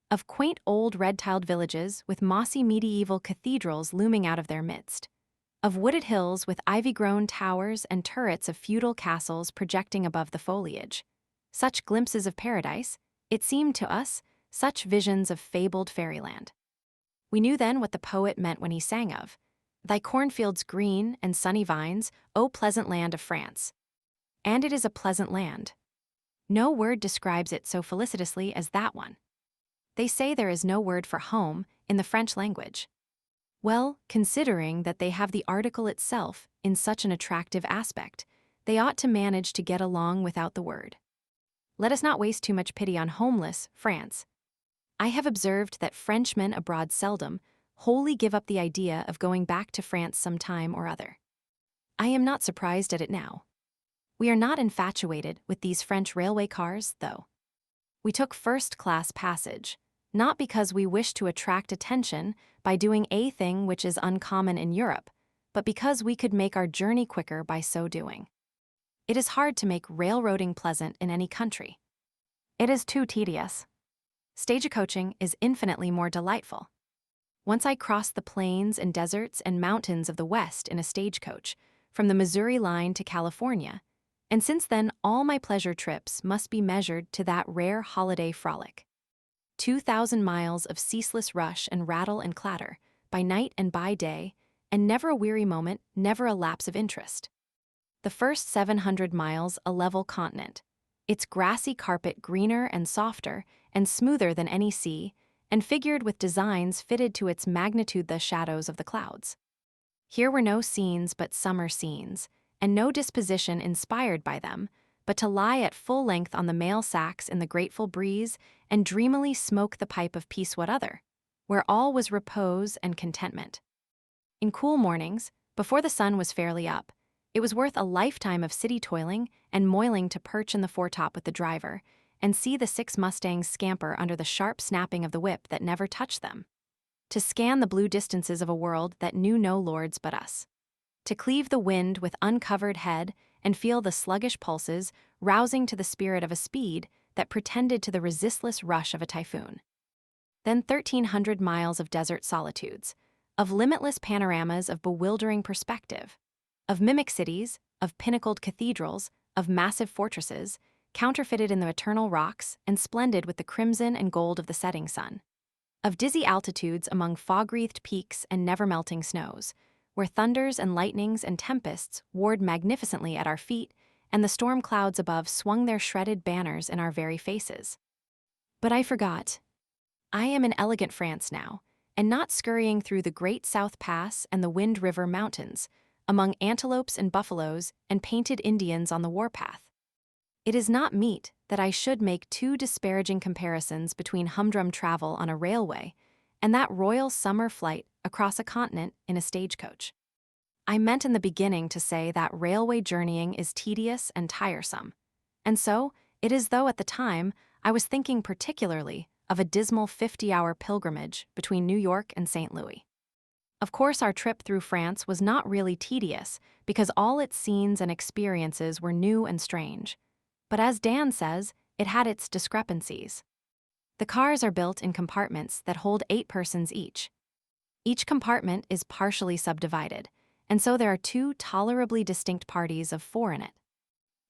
of quaint old red-tiled villages with mossy medieval cathedrals looming out of their midst, of wooded hills with ivy-grown towers and turrets of feudal castles projecting above the foliage. Such glimpses of paradise, it seemed to us, such visions of fabled fairyland. We knew then what the poet meant when he sang of, "Thy cornfields green and sunny vines, O pleasant land of France." And it is a pleasant land. No word describes it so felicitously as that one. They say there is no word for home in the French language. Well, considering that they have the article itself in such an attractive aspect, they ought to manage to get along without the word. Let us not waste too much pity on homeless France. I have observed that Frenchmen abroad seldom wholly give up the idea of going back to France some time or other. I am not surprised at it now. We are not infatuated with these French railway cars, though. We took first-class passage, not because we wish to attract attention by doing a thing which is uncommon in Europe, but because we could make our journey quicker by so doing. It is hard to make railroading pleasant in any country. It is too tedious. Stagecoaching is infinitely more delightful. Once I crossed the plains and deserts and mountains of the West in a stagecoach, from the Missouri line to California, and since then all my pleasure trips must be measured to that rare holiday frolic. 2,000 miles of ceaseless rush and rattle and clatter, by night and by day, and never a weary moment, never a lapse of interest. The first 700 miles a level continent, its grassy carpet greener and softer and smoother than any sea, and figured with designs fitted to its magnitude the shadows of the clouds. Here were no scenes but summer scenes, and no disposition inspired by them, but to lie at full length on the mail sacks in the grateful breeze and dreamily smoke the pipe of peace what other, where all was repose and contentment. In cool mornings, before the sun was fairly up, it was worth a lifetime of city toiling and moiling to perch in the foretop with the driver and see the 6 Mustangs scamper under the sharp snapping of the whip that never touched them. To scan the blue distances of a world that knew no lords but us. To cleave the wind with uncovered head and feel the sluggish pulses rousing to the spirit of a speed that pretended to the resistless rush of a typhoon. Then 1,300 miles of desert solitudes, of limitless panoramas of bewildering perspective, of mimic cities, of pinnacled cathedrals, of massive fortresses, counterfeited in the eternal rocks and splendid with the crimson and gold of the setting sun, of dizzy altitudes among fog-wreathed peaks and never-melting snows, where thunders and lightnings and tempests warred magnificently at our feet and the storm clouds above swung their shredded banners in our very faces. But I forgot. I am in elegant France now, and not scurrying through the Great South Pass and the Wind River Mountains, among antelopes and buffaloes and painted Indians on the warpath. It is not meet that I should make too disparaging comparisons between humdrum travel on a railway and that royal summer flight across a continent in a stagecoach. I meant in the beginning to say that railway journeying is tedious and tiresome, and so it is though at the time I was thinking particularly of a dismal 50-hour pilgrimage between New York and St. Louis. Of course, our trip through France was not really tedious because all its scenes and experiences were new and strange. But as Dan says, it had its discrepancies. The cars are built in compartments that hold 8 persons each. Each compartment is partially subdivided, and so there are 2 tolerably distinct parties of 4 in it.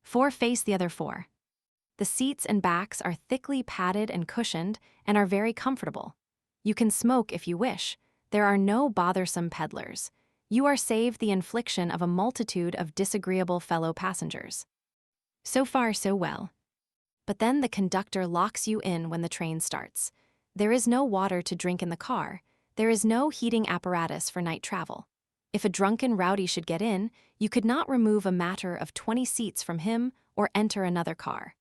4 face the other 4. The seats and backs are thickly padded and cushioned and are very comfortable. You can smoke if you wish. There are no bothersome peddlers. You are saved the infliction of a multitude of disagreeable fellow passengers. So far, so well. But then the conductor locks you in when the train starts. There is no water to drink in the car. There is no heating apparatus for night travel. If a drunken rowdy should get in, you could not remove a matter of 20 seats from him or enter another car.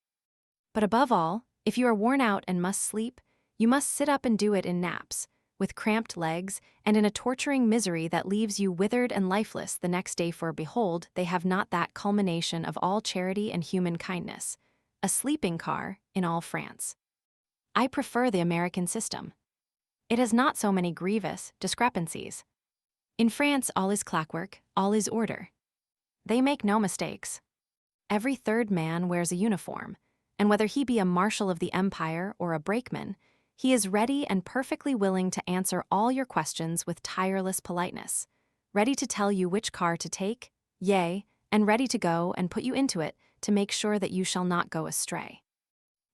But above all, if you are worn out and must sleep, you must sit up and do it in naps, with cramped legs and in a torturing misery that leaves you withered and lifeless the next day, for behold, they have not that culmination of all charity and human kindness, a sleeping car in all France. I prefer the American system. It has not so many grievous discrepancies. In France, all is clockwork, all is order. They make no mistakes. Every third man wears a uniform, and whether he be a marshal of the empire or a brakeman, he is ready and perfectly willing to answer all your questions with tireless politeness, ready to tell you which car to take, yea, and ready to go and put you into it to make sure that you shall not go astray.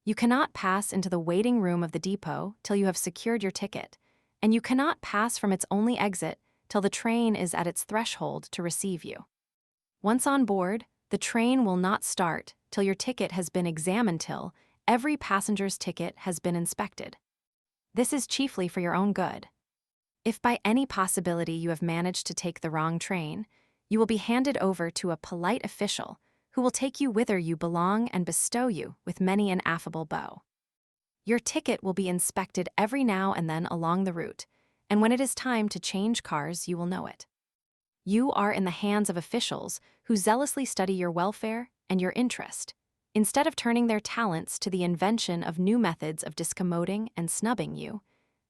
You cannot pass into the waiting room of the depot till you have secured your ticket, and you cannot pass from its only exit till the train is at its threshold to receive you. Once on board, the train will not start till your ticket has been examined, till every passenger's ticket has been inspected. This is chiefly for your own good. If by any possibility you have managed to take the wrong train, you will be handed over to a polite official who will take you whither you belong and bestow you with many an affable bow. Your ticket will be inspected every now and then along the route, and when it is time to change cars, you will know it. You are in the hands of officials who zealously study your welfare and your interest, instead of turning their talents to the invention of new methods of discommoding and snubbing you,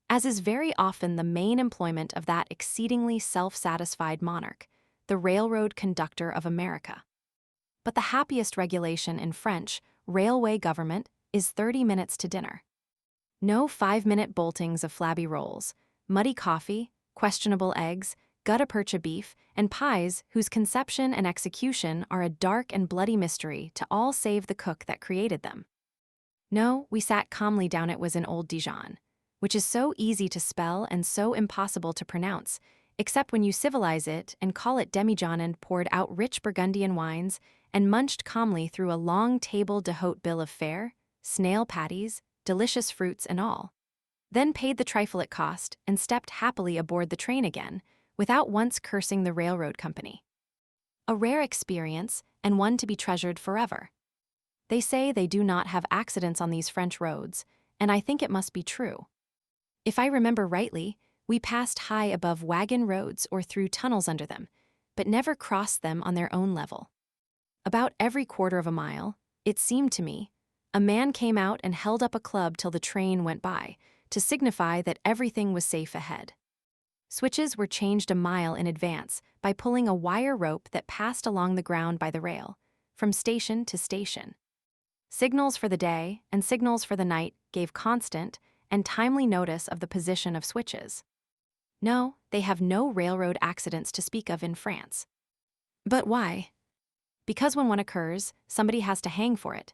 as is very often the main employment of that exceedingly self-satisfied monarch, the railroad conductor of America. But the happiest regulation in French railway government is 30 minutes to dinner. No 5-minute boltings of flabby rolls, muddy coffee, questionable eggs, gutta-percha beef, and pies whose conception and execution are a dark and bloody mystery to all save the cook that created them. No, we sat calmly down. It was in Old Dijon, which is so easy to spell and so impossible to pronounce, except when you civilize it and call it demijohn, and poured out rich Burgundian wines and munched calmly through a long table d'hôte bill of fare, snail patties, delicious fruits and all. Then paid the trifle it cost and stepped happily aboard the train again, without once cursing the railroad company. A rare experience, and one to be treasured forever. They say they do not have accidents on these French roads, and I think it must be true. If I remember rightly, we passed high above wagon roads or through tunnels under them, but never crossed them on their own level. About every quarter of a mile, it seemed to me, a man came out and held up a club till the train went by, to signify that everything was safe ahead. Switches were changed a mile in advance by pulling a wire rope that passed along the ground by the rail, from station to station. Signals for the day and signals for the night gave constant and timely notice of the position of switches. No, they have no railroad accidents to speak of in France. But why? Because when one occurs, somebody has to hang for it.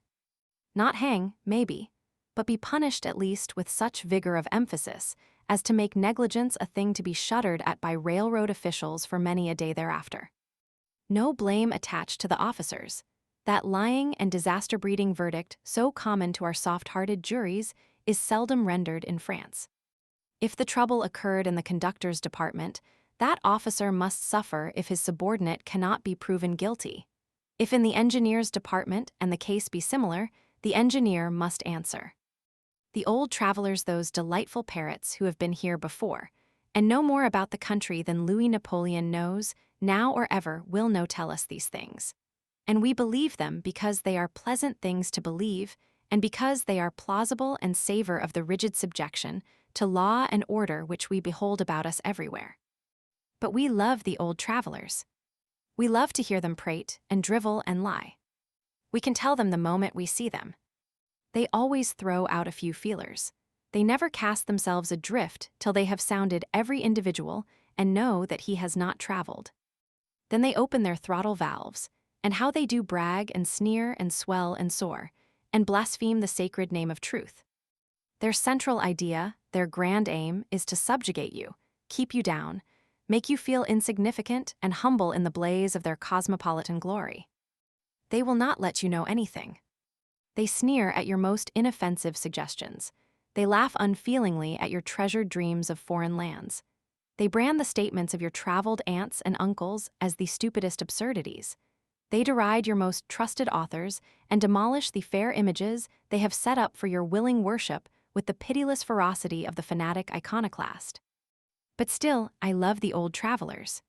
Not hang, maybe, but be punished at least with such vigor of emphasis as to make negligence a thing to be shuddered at by railroad officials for many a day thereafter. No blame attached to the officers. That lying and disaster-breeding verdict so common to our soft-hearted juries is seldom rendered in France. If the trouble occurred in the conductor's department, that officer must suffer if his subordinate cannot be proven guilty. If in the engineer's department and the case be similar, the engineer must answer. The old travelers, those delightful parrots who have been here before, and know more about the country than Louis Napoleon knows, now or ever will know tell us these things. And we believe them because they are pleasant things to believe, and because they are plausible and savor of the rigid subjection to law and order which we behold about us everywhere. But we love the old travelers. We love to hear them prate and drivel and lie. We can tell them the moment we see them. They always throw out a few feelers. They never cast themselves adrift till they have sounded every individual and know that he has not traveled. Then they open their throttle valves, and how they do brag and sneer and swell and soar, and blaspheme the sacred name of truth. Their central idea, their grand aim, is to subjugate you, keep you down, make you feel insignificant and humble in the blaze of their cosmopolitan glory. They will not let you know anything. They sneer at your most inoffensive suggestions. They laugh unfeelingly at your treasured dreams of foreign lands. They brand the statements of your traveled aunts and uncles as the stupidest absurdities. They deride your most trusted authors and demolish the fair images they have set up for your willing worship with the pitiless ferocity of the fanatic iconoclast. But still, I love the old travelers.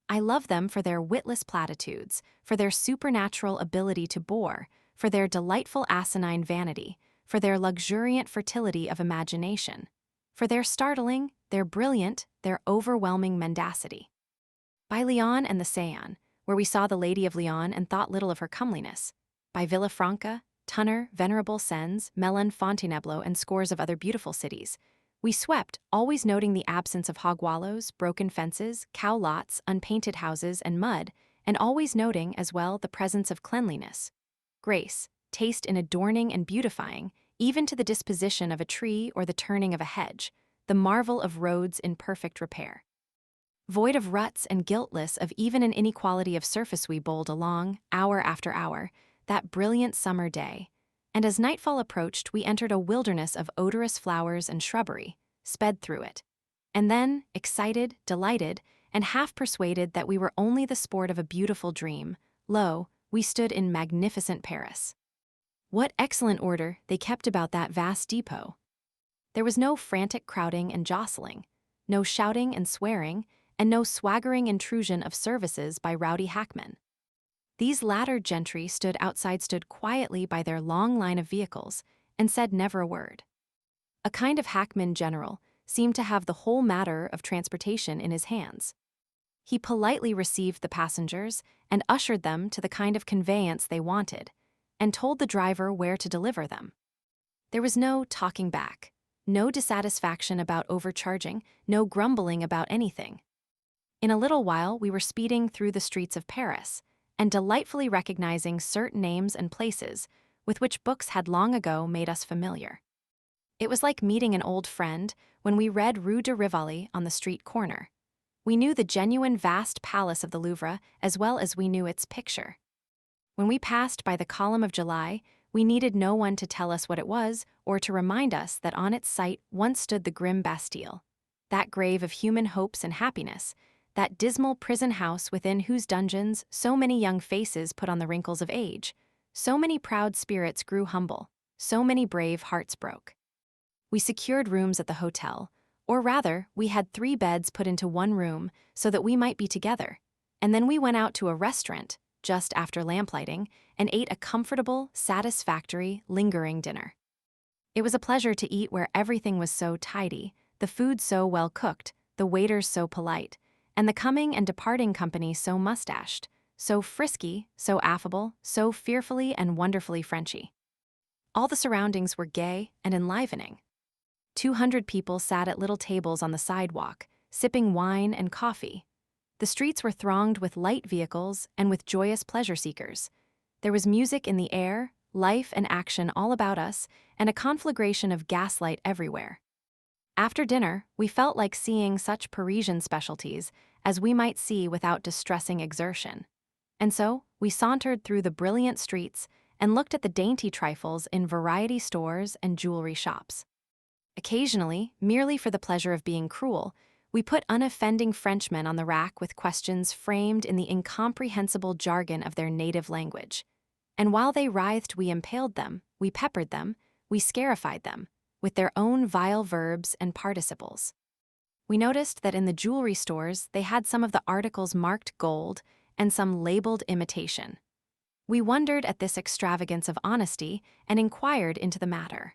I love them for their witless platitudes, for their supernatural ability to bore, for their delightful asinine vanity, for their luxuriant fertility of imagination, for their startling, their brilliant, their overwhelming mendacity. By Lyon and the Seine, where we saw the Lady of Lyon and thought little of her comeliness, by Villafranca, Tunner, Venerable Sens, Melun, Fontainebleau, and scores of other beautiful cities, we swept, always noting the absence of hog wallows, broken fences, cow lots, unpainted houses, and mud, and always noting, as well, the presence of cleanliness, grace, taste in adorning and beautifying, even to the disposition of a tree or the turning of a hedge, the marvel of roads in perfect repair. Void of ruts and guiltless of even an inequality of surface, we bowled along, hour after hour, that brilliant summer day, and as nightfall approached we entered a wilderness of odorous flowers and shrubbery, sped through it, and then, excited, delighted, and half persuaded that we were only the sport of a beautiful dream, lo, we stood in magnificent Paris. What excellent order they kept about that vast depot! There was no frantic crowding and jostling, no shouting and swearing, and no swaggering intrusion of services by rowdy hackmen. These latter gentry stood quietly by their long line of vehicles, and said never a word. A kind of hackman general seemed to have the whole matter of transportation in his hands. He politely received the passengers and ushered them to the kind of conveyance they wanted, and told the driver where to deliver them. There was no talking back, no dissatisfaction about overcharging, no grumbling about anything. In a little while we were speeding through the streets of Paris, and delightfully recognizing certain names and places with which books had long ago made us familiar. It was like meeting an old friend when we read Rue de Rivoli on the street corner. We knew the genuine vast palace of the Louvre as well as we knew its picture. When we passed by the Column of July, we needed no one to tell us what it was or to remind us that on its site once stood the grim Bastille, that grave of human hopes and happiness, that dismal prison house within whose dungeons so many young faces put on the wrinkles of age, so many proud spirits grew humble, so many brave hearts broke. We secured rooms at the hotel, Or rather, we had 3 beds put into one room so that we might be together. And then we went out to a restaurant, just after lamplighting, and ate a comfortable, satisfactory, lingering dinner. It was a pleasure to eat where everything was so tidy, the food so well cooked, the waiters so polite, and the coming and departing company so mustached, so frisky, so affable, so fearfully and wonderfully Frenchy. All the surroundings were gay and enlivening. 200 people sat at little tables on the sidewalk, sipping wine and coffee. The streets were thronged with light vehicles and with joyous pleasure seekers. There was music in the air, life and action all about us, and a conflagration of gaslight everywhere. After dinner, we felt like seeing such Parisian specialties as we might see without distressing exertion. And so, we sauntered through the brilliant streets and looked at the dainty trifles in variety stores and jewelry shops. Occasionally, merely for the pleasure of being cruel, we put unoffending Frenchmen on the rack with questions framed in the incomprehensible jargon of their native language. And while they writhed, we impaled them, we peppered them, we scarified them, with their own vile verbs and participles. We noticed that in the jewelry stores they had some of the articles marked gold and some labeled imitation. We wondered at this extravagance of honesty and inquired into the matter.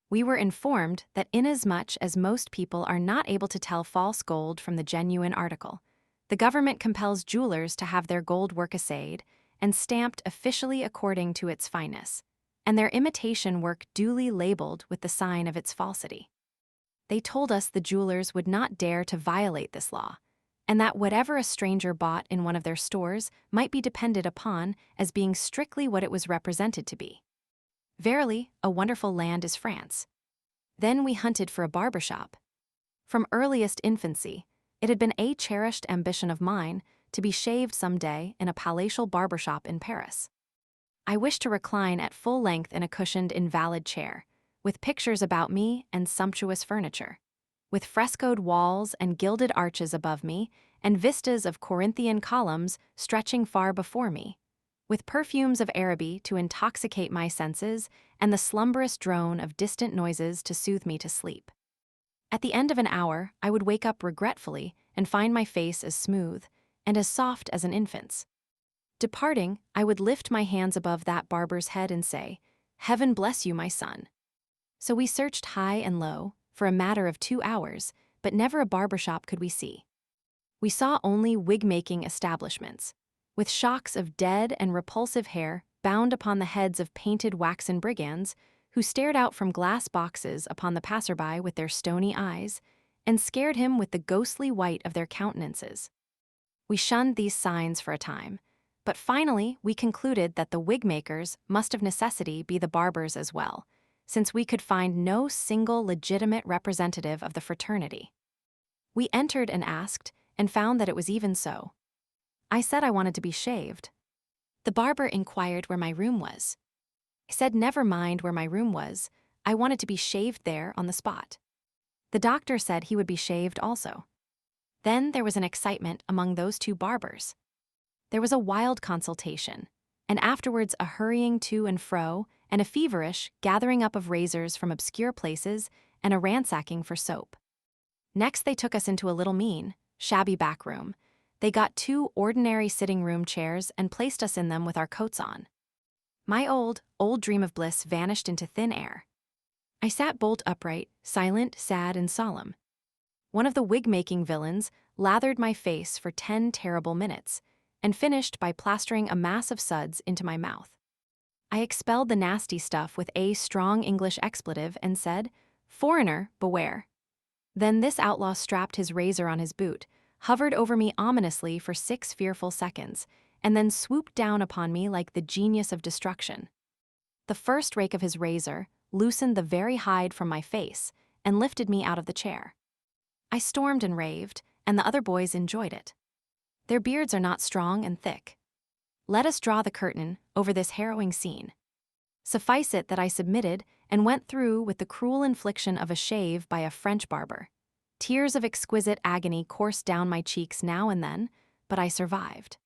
We were informed that inasmuch as most people are not able to tell false gold from the genuine article, the government compels jewelers to have their gold work assayed and stamped officially according to its fineness, and their imitation work duly labeled with the sign of its falsity. They told us the jewelers would not dare to violate this law, and that whatever a stranger bought in one of their stores might be depended upon as being strictly what it was represented to be. Verily, a wonderful land is France. Then we hunted for a barber shop. From earliest infancy, it had been a cherished ambition of mine to be shaved some day in a palatial barber shop in Paris. I wished to recline at full length in a cushioned invalid chair, with pictures about me and sumptuous furniture, with frescoed walls and gilded arches above me and vistas of Corinthian columns stretching far before me, with perfumes of Araby to intoxicate my senses and the slumberous drone of distant noises to soothe me to sleep. At the end of an hour, I would wake up regretfully and find my face as smooth and as soft as an infant's. Departing, I would lift my hands above that barber's head and say, "Heaven bless you, my son." So we searched high and low, for a matter of 2 hours, but never a barber shop could we see. We saw only wig-making establishments, with shocks of dead and repulsive hair bound upon the heads of painted waxen brigands who stared out from glass boxes upon the passerby with their stony eyes and scared him with the ghostly white of their countenances. We shunned these signs for a time, but finally we concluded that the wig-makers must of necessity be the barbers as well, since we could find no single legitimate representative of the fraternity. We entered and asked, and found that it was even so. I said I wanted to be shaved. The barber inquired where my room was. I said never mind where my room was, I wanted to be shaved there on the spot. The doctor said he would be shaved also. Then there was an excitement among those 2 barbers. There was a wild consultation, and afterwards a hurrying to and fro, and a feverish gathering up of razors from obscure places, and a ransacking for soap. Next they took us into a little mean, shabby back room. They got 2 ordinary sitting-room chairs and placed us in them with our coats on. My old dream of bliss vanished into thin air. I sat bolt upright, silent, sad, and solemn. One of the wig-making villains lathered my face for 10 terrible minutes, and finished by plastering a mass of suds into my mouth. I expelled the nasty stuff with a strong English expletive and said, "Foreigner, beware." Then this outlaw strapped his razor on his boot, hovered over me ominously for 6 fearful seconds, and then swooped down upon me like the genius of destruction. The first rake of his razor loosened the very hide from my face and lifted me out of the chair. I stormed and raved, and the other boys enjoyed it. Their beards are not strong and thick. Let us draw the curtain over this harrowing scene. Suffice it that I submitted and went through with the cruel infliction of a shave by a French barber. Tears of exquisite agony coursed down my cheeks now and then, but I survived.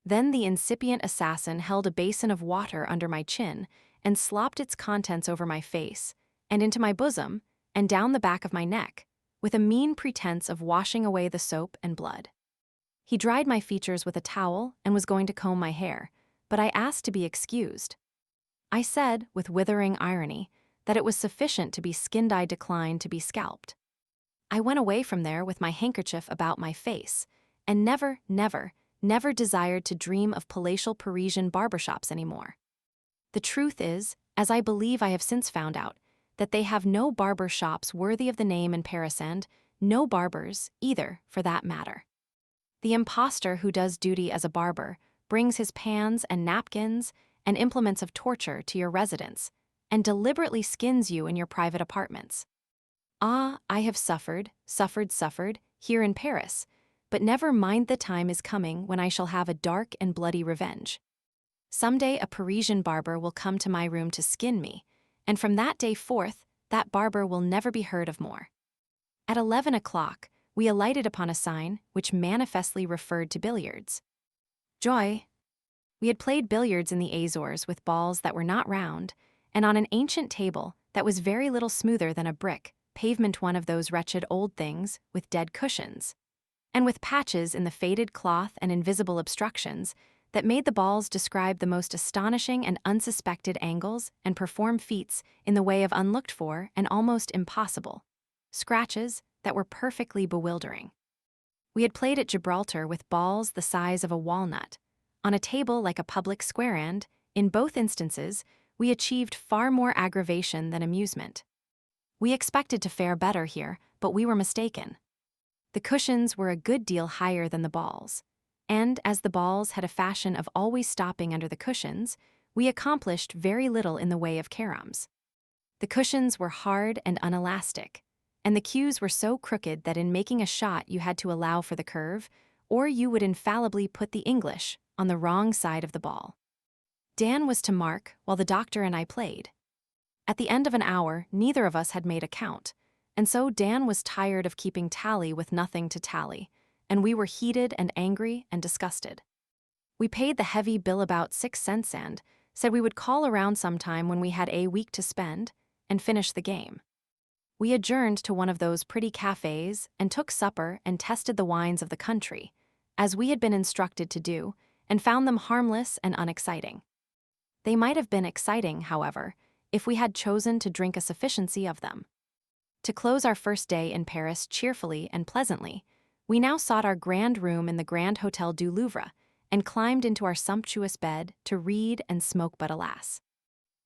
Then the incipient assassin held a basin of water under my chin and slopped its contents over my face, and into my bosom, and down the back of my neck, with a mean pretense of washing away the soap and blood. He dried my features with a towel and was going to comb my hair, but I asked to be excused. I said, with withering irony, that it was sufficient to be skinned. I declined to be scalped. I went away from there with my handkerchief about my face, and never, never, never desired to dream of palatial Parisian barbershops anymore. The truth is, as I believe I have since found out, that they have no barber shops worthy of the name in Paris and no barbers, either, for that matter. The impostor who does duty as a barber brings his pans and napkins and implements of torture to your residence and deliberately skins you in your private apartments. Ah, I have suffered here in Paris, but never mind, the time is coming when I shall have a dark and bloody revenge. Someday a Parisian barber will come to my room to skin me, and from that day forth, that barber will never be heard of more. At 11 o'clock, we alighted upon a sign which manifestly referred to billiards. Joy! We had played billiards in the Azores with balls that were not round, and on an ancient table that was very little smoother than a brick pavement, one of those wretched old things with dead cushions, and with patches in the faded cloth and invisible obstructions that made the balls describe the most astonishing and unsuspected angles and perform feats in the way of unlooked-for and almost impossible scratches that were perfectly bewildering. We had played at Gibraltar with balls the size of a walnut, on a table like a public square, and, in both instances, we achieved far more aggravation than amusement. We expected to fare better here, but we were mistaken. The cushions were a good deal higher than the balls, and as the balls had a fashion of always stopping under the cushions, we accomplished very little in the way of caroms. The cushions were hard and unelastic, and the cues were so crooked that in making a shot you had to allow for the curve, or you would infallibly put the English on the wrong side of the ball. Dan was to mark while the doctor and I played. At the end of an hour, neither of us had made a count, and so Dan was tired of keeping tally with nothing to tally, and we were heated and angry and disgusted. We paid the heavy bill about 6 cents and said we would call around sometime when we had a week to spend and finish the game. We adjourned to one of those pretty cafes and took supper and tested the wines of the country, as we had been instructed to do, and found them harmless and unexciting. They might have been exciting, however, if we had chosen to drink a sufficiency of them. To close our first day in Paris cheerfully and pleasantly, we now sought our grand room in the Grand Hotel du Louvre and climbed into our sumptuous bed to read and smoke, but alas,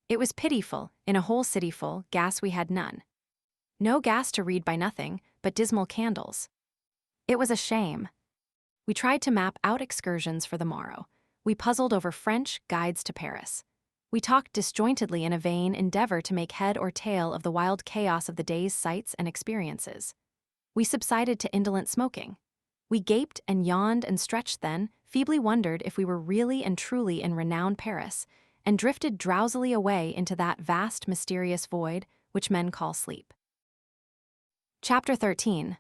it was pitiful. In a whole city full, gas we had none. No gas to read by nothing but dismal candles. It was a shame. We tried to map out excursions for the morrow. We puzzled over French guides to Paris. We talked disjointedly in a vain endeavor to make head or tail of the wild chaos of the day's sights and experiences. We subsided to indolent smoking. We gaped and yawned and stretched, then feebly wondered if we were really and truly in renowned Paris, and drifted drowsily away into that vast mysterious void which men call sleep. Chapter 13.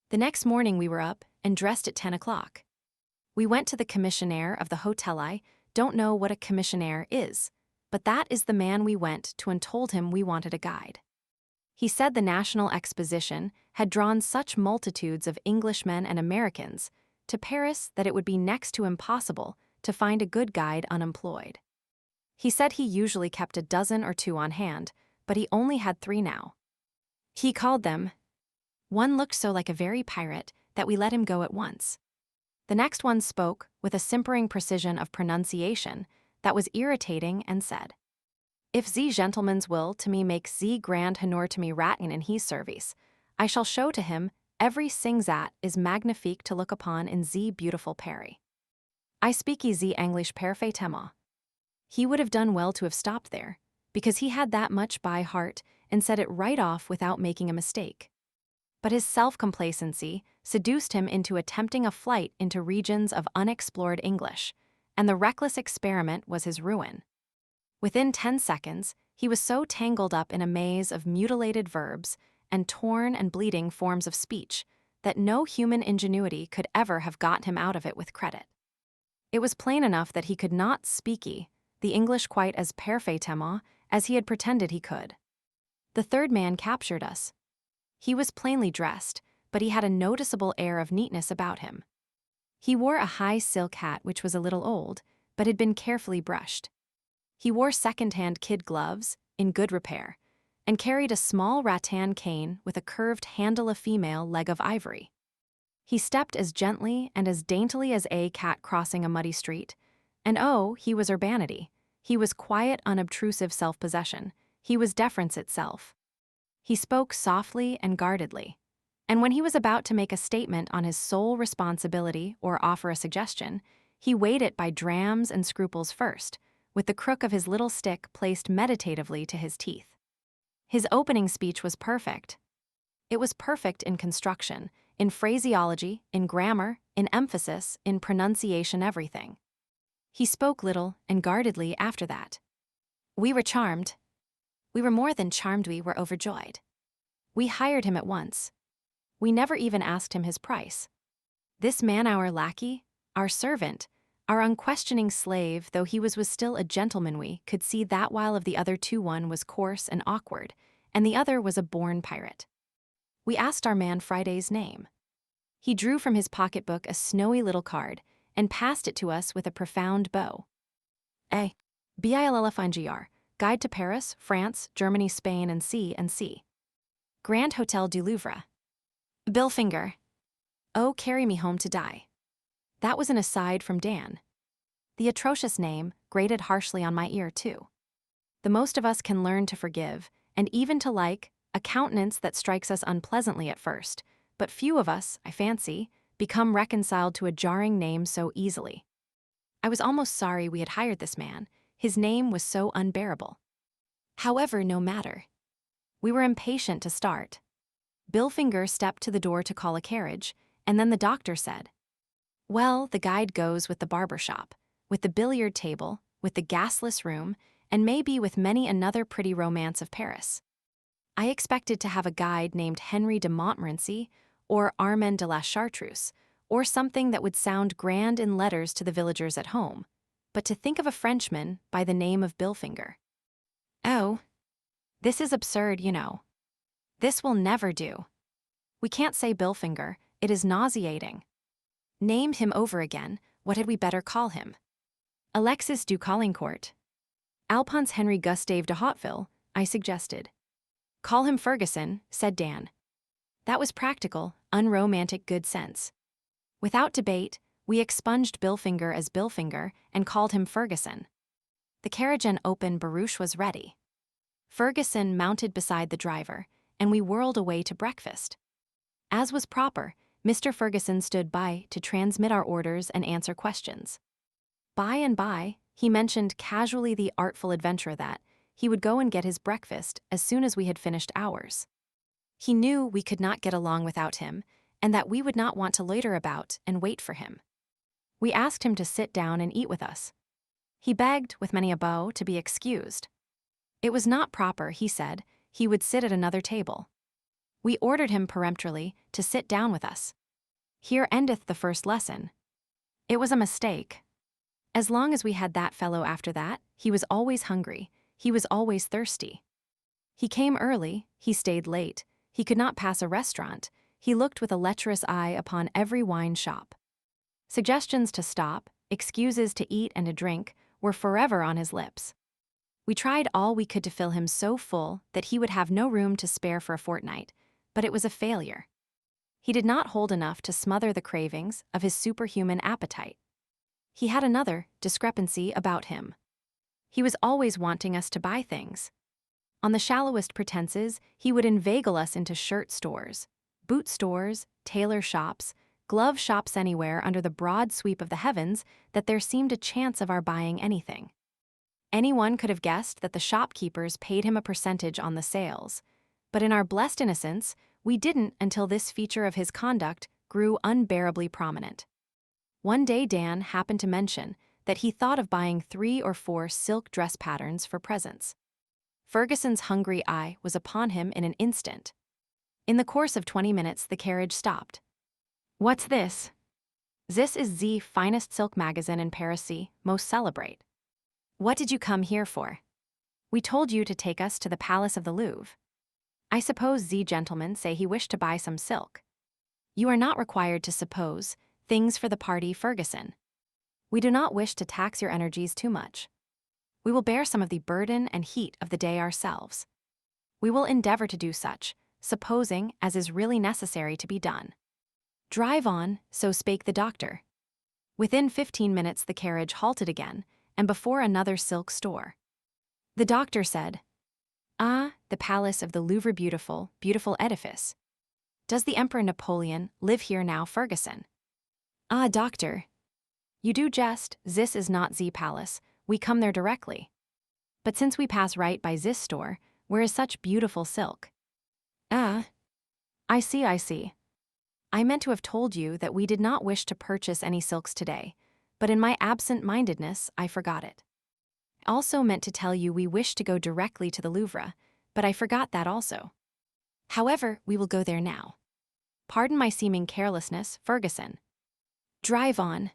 The next morning we were up and dressed at 10 o'clock. We went to the commissionaire of the hotel. I don't know what a commissionaire is, but that is the man we went to and told him we wanted a guide. He said the National Exposition had drawn such multitudes of Englishmen and Americans to Paris that it would be next to impossible to find a good guide unemployed. He said he usually kept a dozen or two on hand, but he only had 3 now. He called them. One looked so like a very pirate that we let him go at once. The next one spoke with a simpering precision of pronunciation that was irritating and said, "If ze gentlemans will to me make ze grand honor to me ratten in his service, I shall show to him every sing zat is magnifique to look upon in ze beautiful Paris. I speak ze English parfaitement." He would have done well to have stopped there, because he had that much by heart and said it right off without making a mistake. But his self-complacency seduced him into attempting a flight into regions of unexplored English, and the reckless experiment was his ruin. Within 10 seconds, he was so tangled up in a maze of mutilated verbs and torn and bleeding forms of speech that no human ingenuity could ever have got him out of it with credit. It was plain enough that he could not speaky the English quite as parfaitement as he had pretended he could. The third man captured us. He was plainly dressed, but he had a noticeable air of neatness about him. He wore a high silk hat which was a little old, but had been carefully brushed. He wore second-hand kid gloves, in good repair, and carried a small rattan cane with a curved handle of female leg of ivory. He stepped as gently and as daintily as a cat crossing a muddy street, and oh, he was urbanity. He was quiet, unobtrusive self-possession. He was deference itself. He spoke softly and guardedly, and when he was about to make a statement on his sole responsibility or offer a suggestion, he weighed it by drams and scruples first, with the crook of his little stick placed meditatively to his teeth. His opening speech was perfect. It was perfect in construction, in phraseology, in grammar, in emphasis, in pronunciation, everything. He spoke little and guardedly after that. We were charmed. We were more than charmed, we were overjoyed. We hired him at once. We never even asked him his price. This man, our lackey, our servant, our unquestioning slave, though he was still a gentleman, we could see that while of the other two one was coarse and awkward, and the other was a born pirate. We asked our man Friday's name. He drew from his pocketbook a snowy little card and passed it to us with a profound bow. Billfingr, Guide to Paris, France, Germany, Spain, and C. Grand Hotel du Louvre. Billfingr. Oh, carry me home to die. That was an aside from Dan. The atrocious name grated harshly on my ear, too. The most of us can learn to forgive, and even to like, a countenance that strikes us unpleasantly at first, but few of us, I fancy, become reconciled to a jarring name so easily. I was almost sorry we had hired this man. His name was so unbearable. However, no matter. We were impatient to start. Billfingr stepped to the door to call a carriage, and then the doctor said, "Well, the guide goes with the barber shop, with the billiard table, with the gasless room, and maybe with many another pretty romance of Paris. I expected to have a guide named Henry de Montmorency or Armand de la Chartreuse, or something that would sound grand in letters to the villagers at home, but to think of a Frenchman by the name of Billfingr. Oh, this is absurd, you know. This will never do. We can't say Billfingr, it is nauseating. Named him over again, what had we better call him? Alexis du Caulaincourt. Alphonse Henri Gustave de Hauteville, I suggested. Call him Ferguson, said Dan. That was practical, unromantic good sense. Without debate, we expunged Billfingr as Billfingr and called him Ferguson. The carriage and open barouche was ready. Ferguson mounted beside the driver, and we whirled away to breakfast. As was proper, Mr. Ferguson stood by to transmit our orders and answer questions. By and by, he mentioned casually the artful adventurer that he would go and get his breakfast as soon as we had finished ours. He knew we could not get along without him, and that we would not want to loiter about and wait for him. We asked him to sit down and eat with us. He begged, with many a bow, to be excused. It was not proper, he said, he would sit at another table. We ordered him peremptorily to sit down with us. Here endeth the first lesson. It was a mistake. As long as we had that fellow after that, he was always hungry, he was always thirsty. He came early, he stayed late, he could not pass a restaurant, he looked with a lecherous eye upon every wine shop. Suggestions to stop, excuses to eat and to drink, were forever on his lips. We tried all we could to fill him so full that he would have no room to spare for a fortnight, but it was a failure. He did not hold enough to smother the cravings of his superhuman appetite. He had another discrepancy about him. He was always wanting us to buy things. On the shallowest pretenses, he would inveigle us into shirt stores, boot stores, tailor shops, glove shops anywhere under the broad sweep of the heavens that there seemed a chance of our buying anything. Anyone could have guessed that the shopkeepers paid him a percentage on the sales, but in our blessed innocence, we didn't until this feature of his conduct grew unbearably prominent. One day Dan happened to mention that he thought of buying 3 or 4 silk dress patterns for presents. Ferguson's hungry eye was upon him in an instant. In the course of 20 minutes, the carriage stopped. What's this? This is the finest silk magazine in Paris, most celebrate. What did you come here for? We told you to take us to the Palace of the Louvre. I suppose Z gentleman say he wished to buy some silk. You are not required to suppose things for the party, Ferguson. We do not wish to tax your energies too much. We will bear some of the burden and heat of the day ourselves. We will endeavor to do such, supposing as is really necessary to be done. Drive on, so spake the doctor. Within 15 minutes the carriage halted again, and before another silk store. The doctor said, "Ah, the palace of the Louvre, beautiful, beautiful edifice. Does the Emperor Napoleon live here now, Ferguson?" "Ah, doctor, you do jest, this is not Z palace, we come there directly. But since we pass right by this store, where is such beautiful silk?" "Ah, I see. I meant to have told you that we did not wish to purchase any silks today, but in my absent-mindedness I forgot it. I also meant to tell you we wish to go directly to the Louvre, but I forgot that also. However, we will go there now. Pardon my seeming carelessness, Ferguson. Drive on."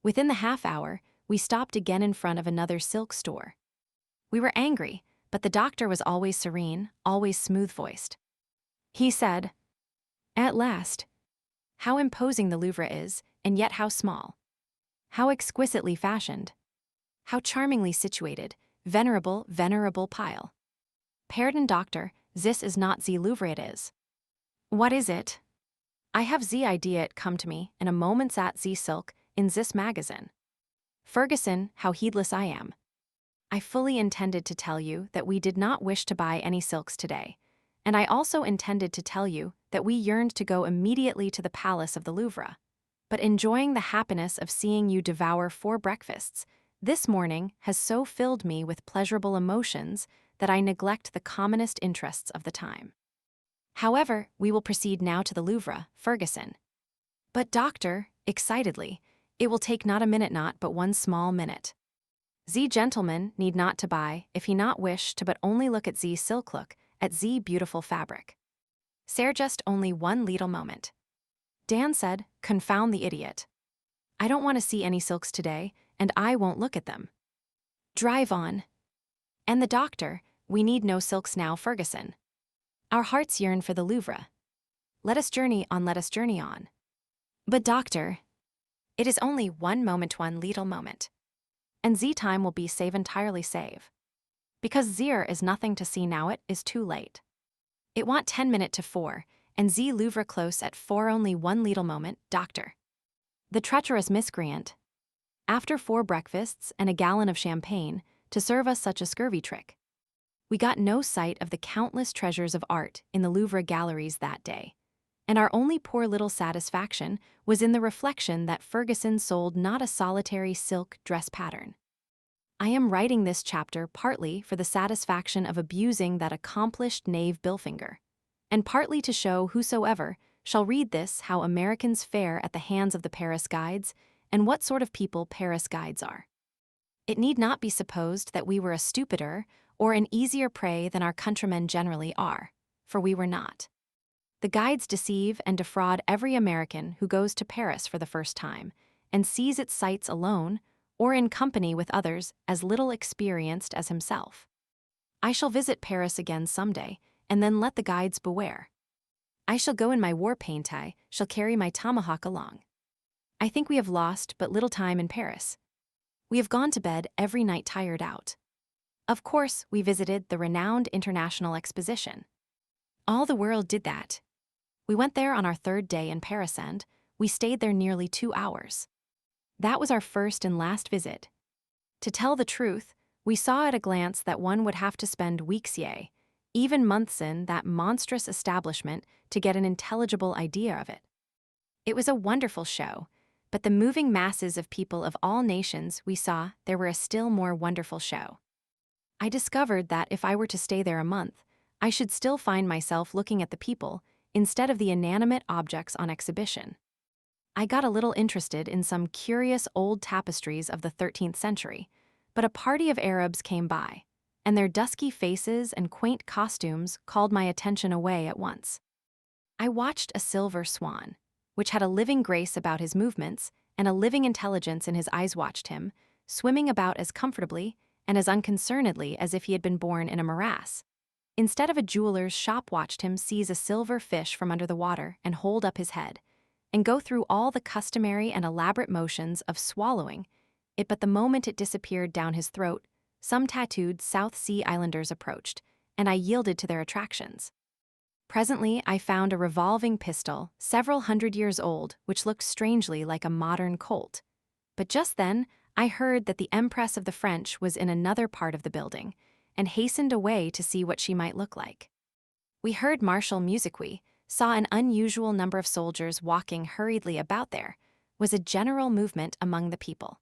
Within the half-hour, we stopped again in front of another silk store. We were angry, but the doctor was always serene, always smooth-voiced. He said, "At last. How imposing the Louvre is, and yet how small. How exquisitely fashioned. How charmingly situated, venerable, venerable pile. Pardon, doctor, this is not the Louvre it is." "What is it?" "I have the idea it come to me in a moment's at the silk in this magazine. Ferguson, how heedless I am. I fully intended to tell you that we did not wish to buy any silks today, and I also intended to tell you that we yearned to go immediately to the palace of the Louvre. But enjoying the happiness of seeing you devour 4 breakfasts, this morning has so filled me with pleasurable emotions that I neglect the commonest interests of the time. However, we will proceed now to the Louvre, Ferguson." "But doctor," excitedly, "it will take not a minute, not but one small minute. Z gentleman need not to buy if he not wish to but only look at Z silk, look at Z beautiful fabric. Sare just only one little moment." Dan said, "Confound the idiot. I don't want to see any silks today, and I won't look at them. Drive on." And the doctor, "We need no silks now, Ferguson. Our hearts yearn for the Louvre. Let us journey on, let us journey on." "But doctor, it is only one moment, one little moment. And Z time will be save entirely save. Because Zere is nothing to see now, it is too late. It want 10 minute to 4, and Z Louvre close at 4 only one little moment, doctor. The treacherous miscreant. After 4 breakfasts and a gallon of champagne, to serve us such a scurvy trick. We got no sight of the countless treasures of art in the Louvre galleries that day, and our only poor little satisfaction was in the reflection that Ferguson sold not a solitary silk dress pattern. I am writing this chapter partly for the satisfaction of abusing that accomplished knave Billfinger, and partly to show whosoever shall read this how Americans fare at the hands of the Paris guides, and what sort of people Paris guides are. It need not be supposed that we were a stupider or an easier prey than our countrymen generally are, for we were not. The guides deceive and defraud every American who goes to Paris for the first time, and sees its sights alone, or in company with others as little experienced as himself. I shall visit Paris again someday, and then let the guides beware. I shall go in my war paint, I shall carry my tomahawk along. I think we have lost but little time in Paris. We have gone to bed every night tired out. Of course, we visited the renowned International Exposition. All the world did that. We went there on our 3rd day in Paris, and we stayed there nearly 2 hours. That was our first and last visit. To tell the truth, we saw at a glance that one would have to spend weeks, yea, even months in that monstrous establishment to get an intelligible idea of it. It was a wonderful show, but the moving masses of people of all nations we saw there were a still more wonderful show. I discovered that if I were to stay there a month, I should still find myself looking at the people instead of the inanimate objects on exhibition. I got a little interested in some curious old tapestries of the 13th century, but a party of Arabs came by, and their dusky faces and quaint costumes called my attention away at once. I watched a silver swan, which had a living grace about his movements and a living intelligence in his eyes, watched him, swimming about as comfortably and as unconcernedly as if he had been born in a morass. Instead of a jeweler's shop watched him seize a silver fish from under the water and hold up his head, and go through all the customary and elaborate motions of swallowing it, but the moment it disappeared down his throat, some tattooed South Sea Islanders approached, and I yielded to their attractions. Presently, I found a revolving pistol, several hundred years old, which looked strangely like a modern Colt. But just then, I heard that the Empress of the French was in another part of the building, and hastened away to see what she might look like. We heard martial music, saw an unusual number of soldiers walking hurriedly about. There was a general movement among the people.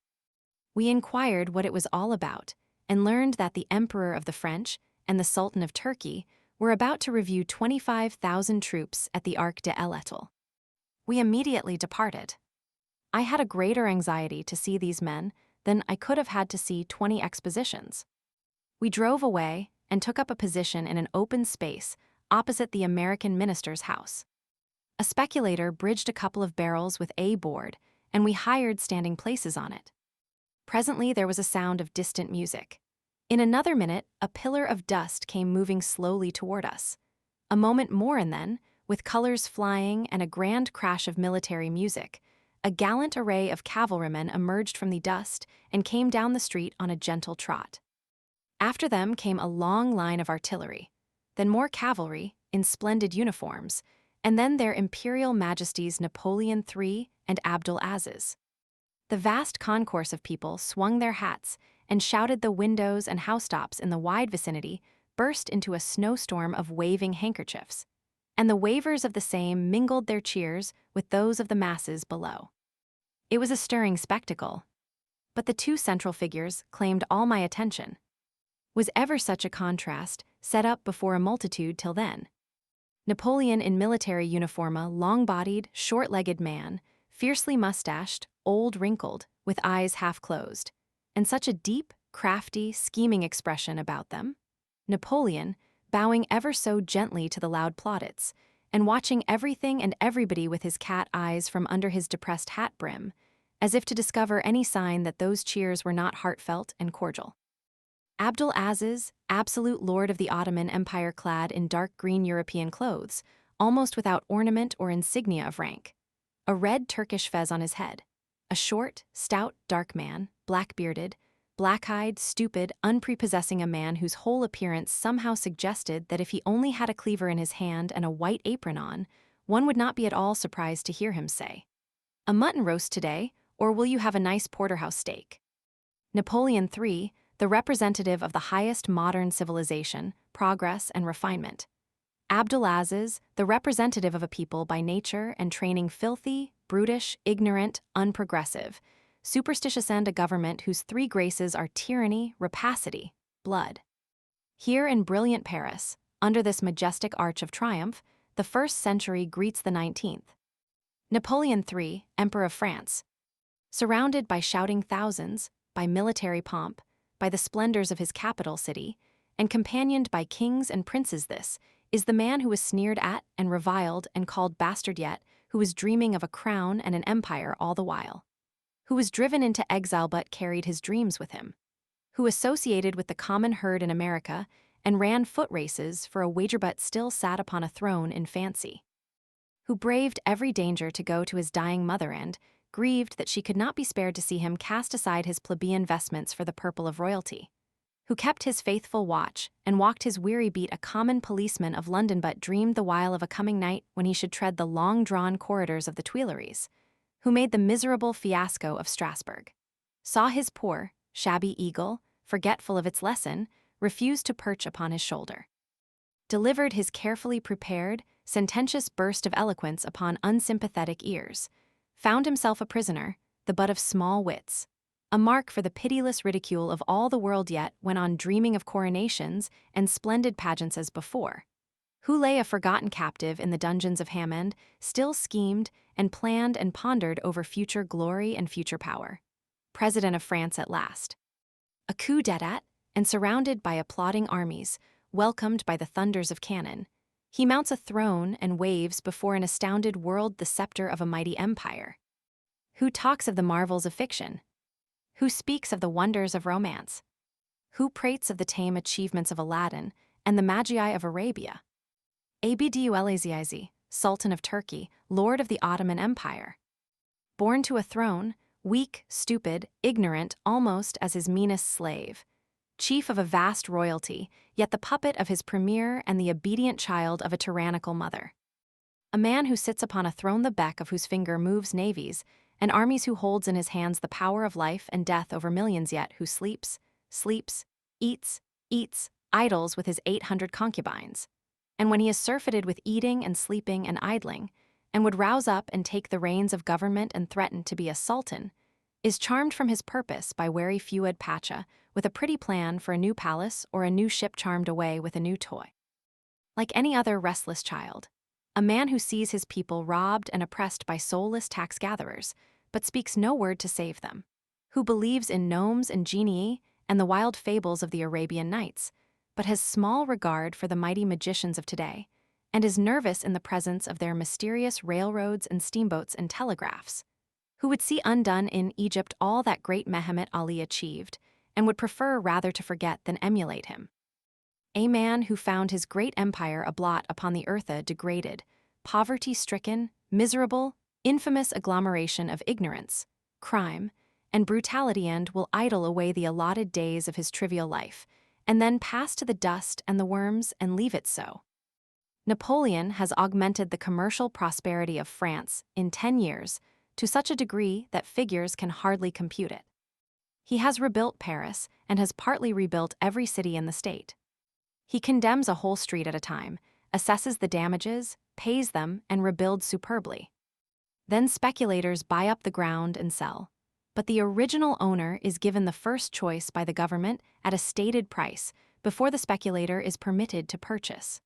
We inquired what it was all about, and learned that the Emperor of the French and the Sultan of Turkey were about to review 25,000 troops at the Arc de l'Étoile. We immediately departed. I had a greater anxiety to see these men than I could have had to see 20 expositions. We drove away and took up a position in an open space opposite the American minister's house. A speculator bridged a couple of barrels with a board, and we hired standing places on it. Presently there was a sound of distant music. In another minute, a pillar of dust came moving slowly toward us. A moment more and then, with colors flying and a grand crash of military music, a gallant array of cavalrymen emerged from the dust and came down the street on a gentle trot. After them came a long line of artillery, then more cavalry in splendid uniforms, and then their Imperial Majesties Napoleon III and Abdul Aziz. The vast concourse of people swung their hats and shouted. The windows and housetops in the wide vicinity burst into a snowstorm of waving handkerchiefs, and the wavers of the same mingled their cheers with those of the masses below. It was a stirring spectacle, but the two central figures claimed all my attention. Was ever such a contrast set up before a multitude till then? Napoleon in military uniform, a long-bodied, short-legged man, fiercely mustached, old, wrinkled, with eyes half closed, and such a deep, crafty, scheming expression about them. Napoleon, bowing ever so gently to the loud plaudits, and watching everything and everybody with his cat eyes from under his depressed hat brim, as if to discover any sign that those cheers were not heartfelt and cordial. Abdul Aziz, absolute lord of the Ottoman Empire, clad in dark green European clothes, almost without ornament or insignia of rank. A red Turkish fez on his head. A short, stout, dark man, black-bearded, black-eyed, stupid, unprepossessing, a man whose whole appearance somehow suggested that if he only had a cleaver in his hand and a white apron on, one would not be at all surprised to hear him say, "A mutton roast today, or will you have a nice porterhouse steak?" Napoleon III, the representative of the highest modern civilization, progress, and refinement. Abdul Aziz, the representative of a people by nature and training filthy, brutish, ignorant, unprogressive, superstitious, and a government whose three graces are tyranny, rapacity, blood. Here in brilliant Paris, under this majestic arch of triumph, the 1st century greets the 19th. Napoleon III, Emperor of France. Surrounded by shouting thousands, by military pomp, by the splendors of his capital city, and companioned by kings and princes, this is the man who was sneered at and reviled and called bastard, yet who was dreaming of a crown and an empire all the while, who was driven into exile but carried his dreams with him, who associated with the common herd in America and ran foot races for a wager but still sat upon a throne in fancy, who braved every danger to go to his dying mother and grieved that she could not be spared to see him cast aside his plebeian vestments for the purple of royalty, who kept his faithful watch and walked his weary beat, a common policeman of London, but dreamed the while of a coming night when he should tread the long-drawn corridors of the Tuileries, who made the miserable fiasco of Strasbourg, saw his poor, shabby eagle, forgetful of its lesson, refuse to perch upon his shoulder, delivered his carefully prepared, sententious burst of eloquence upon unsympathetic ears, found himself a prisoner, the butt of small wits, a mark for the pitiless ridicule of all the world, yet went on dreaming of coronations and splendid pageants as before, who lay a forgotten captive in the dungeons of Hammond, still schemed and planned and pondered over future glory and future power. President of France at last. A coup d'etat, and surrounded by applauding armies, welcomed by the thunders of cannon, he mounts a throne and waves before an astounded world the scepter of a mighty empire. Who talks of the marvels of fiction? Who speaks of the wonders of romance? Who prates of the tame achievements of Aladdin and the Magi of Arabia. Abdulaziz, Sultan of Turkey, Lord of the Ottoman Empire. Born to a throne, weak, stupid, ignorant almost as his meanest slave. Chief of a vast royalty, yet the puppet of his premier and the obedient child of a tyrannical mother. A man who sits upon a throne the beck of whose finger moves navies, and armies who holds in his hands the power of life and death over millions yet who sleeps, eats, idles with his 800 concubines. And when he is surfeited with eating and sleeping and idling, and would rouse up and take the reins of government and threaten to be a sultan, is charmed from his purpose by wary Fuad Pacha with a pretty plan for a new palace or a new ship charmed away with a new toy. Like any other restless child, a man who sees his people robbed and oppressed by soulless tax-gatherers, but speaks no word to save them, who believes in gnomes and genii and the wild fables of the Arabian Nights, but has small regard for the mighty magicians of today, and is nervous in the presence of their mysterious railroads and steamboats and telegraphs, who would see undone in Egypt all that great Mehemet Ali achieved, and would prefer rather to forget than emulate him. A man who found his great empire a blot upon the earth, degraded, poverty-stricken, miserable, infamous agglomeration of ignorance, crime, and brutality, and will idle away the allotted days of his trivial life, and then pass to the dust and the worms and leave it so. Napoleon has augmented the commercial prosperity of France in 10 years to such a degree that figures can hardly compute it. He has rebuilt Paris and has partly rebuilt every city in the state. He condemns a whole street at a time, assesses the damages, pays them, and rebuilds superbly. Then speculators buy up the ground and sell, but the original owner is given the first choice by the government at a stated price before the speculator is permitted to purchase.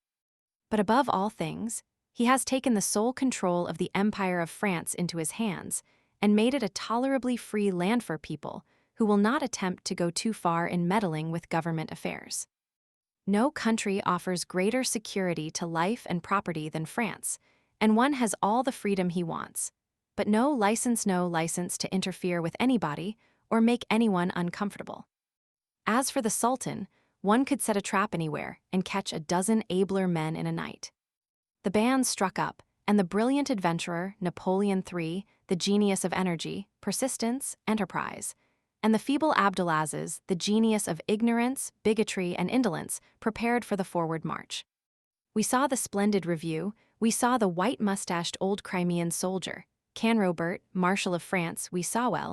But above all things, he has taken the sole control of the Empire of France into his hands and made it a tolerably free land for people who will not attempt to go too far in meddling with government affairs. No country offers greater security to life and property than France, and one has all the freedom he wants, but no license to interfere with anybody or make anyone uncomfortable. As for the Sultan, one could set a trap anywhere and catch a dozen abler men in a night. The band struck up, and the brilliant adventurer, Napoleon III, the genius of energy, persistence, enterprise, and the feeble Abdulaziz, the genius of ignorance, bigotry, and indolence, prepared for the forward march. We saw the splendid review, we saw the white-mustached old Crimean soldier, Canrobert, Marshal of France, we saw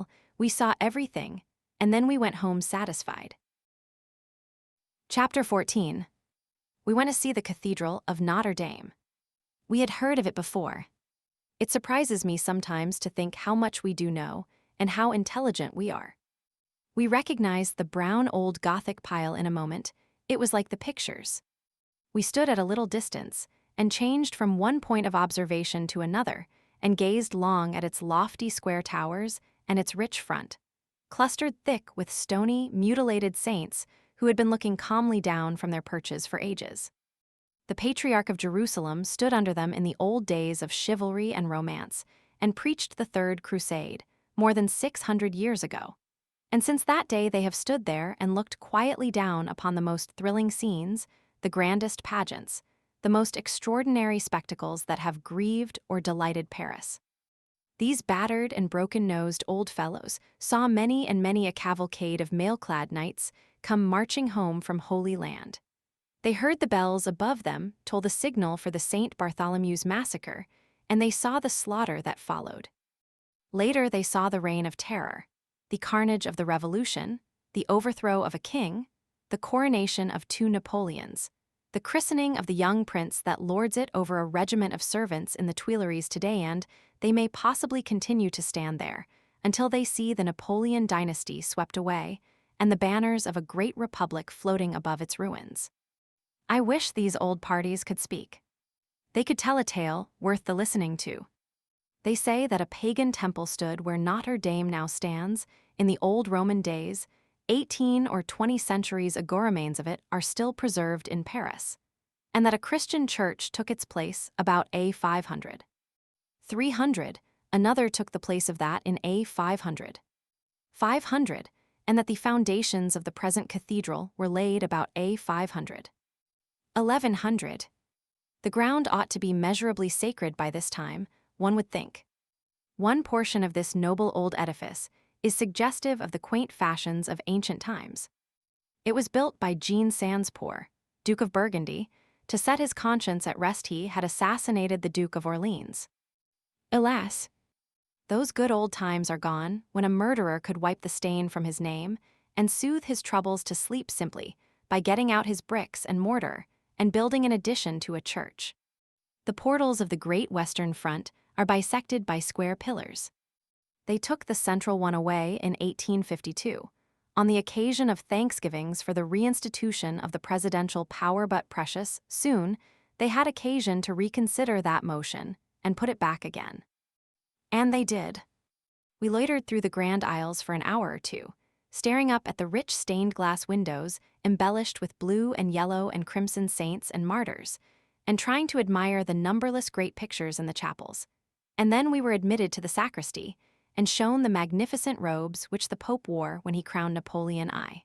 everything, and then we went home satisfied. Chapter 14. We went to see the Cathedral of Notre Dame. We had heard of it before. It surprises me sometimes to think how much we do know and how intelligent we are. We recognized the brown old Gothic pile in a moment. It was like the pictures. We stood at a little distance and changed from one point of observation to another and gazed long at its lofty square towers and its rich front, clustered thick with stony, mutilated saints who had been looking calmly down from their perches for ages. The Patriarch of Jerusalem stood under them in the old days of chivalry and romance and preached the Third Crusade, more than 600 years ago. And since that day they have stood there and looked quietly down upon the most thrilling scenes, the grandest pageants, the most extraordinary spectacles that have grieved or delighted Paris. These battered and broken-nosed old fellows saw many and many a cavalcade of mail-clad knights come marching home from Holy Land. They heard the bells above them toll the signal for the St. Bartholomew's massacre, and they saw the slaughter that followed. Later they saw the Reign of Terror, the carnage of the Revolution, the overthrow of a king, the coronation of 2 Napoleons, the christening of the young prince that lords it over a regiment of servants in the Tuileries today, and they may possibly continue to stand there until they see the Napoleon dynasty swept away and the banners of a great republic floating above its ruins. I wish these old parties could speak. They could tell a tale worth the listening to. They say that a pagan temple stood where Notre Dame now stands in the old Roman days. 18 or 20 centuries ago remains of it are still preserved in Paris, and that a Christian church took its place about A 500. 300, another took the place of that in A 500. 500, and that the foundations of the present cathedral were laid about A 500. 1100. The ground ought to be measurably sacred by this time, one would think. One portion of this noble old edifice is suggestive of the quaint fashions of ancient times. It was built by Jean Sanspour, Duke of Burgundy, to set his conscience at rest. He had assassinated the Duke of Orleans. Alas, those good old times are gone when a murderer could wipe the stain from his name and soothe his troubles to sleep simply by getting out his bricks and mortar and building an addition to a church. The portals of the Great Western Front are bisected by square pillars. They took the central one away in 1852, on the occasion of Thanksgivings for the reinstitution of the presidential power, but precious soon they had occasion to reconsider that motion and put it back again. And they did. We loitered through the grand aisles for an hour or two, staring up at the rich stained glass windows embellished with blue and yellow and crimson saints and martyrs, and trying to admire the numberless great pictures in the chapels. And then we were admitted to the sacristy and shown the magnificent robes which the Pope wore when he crowned Napoleon I.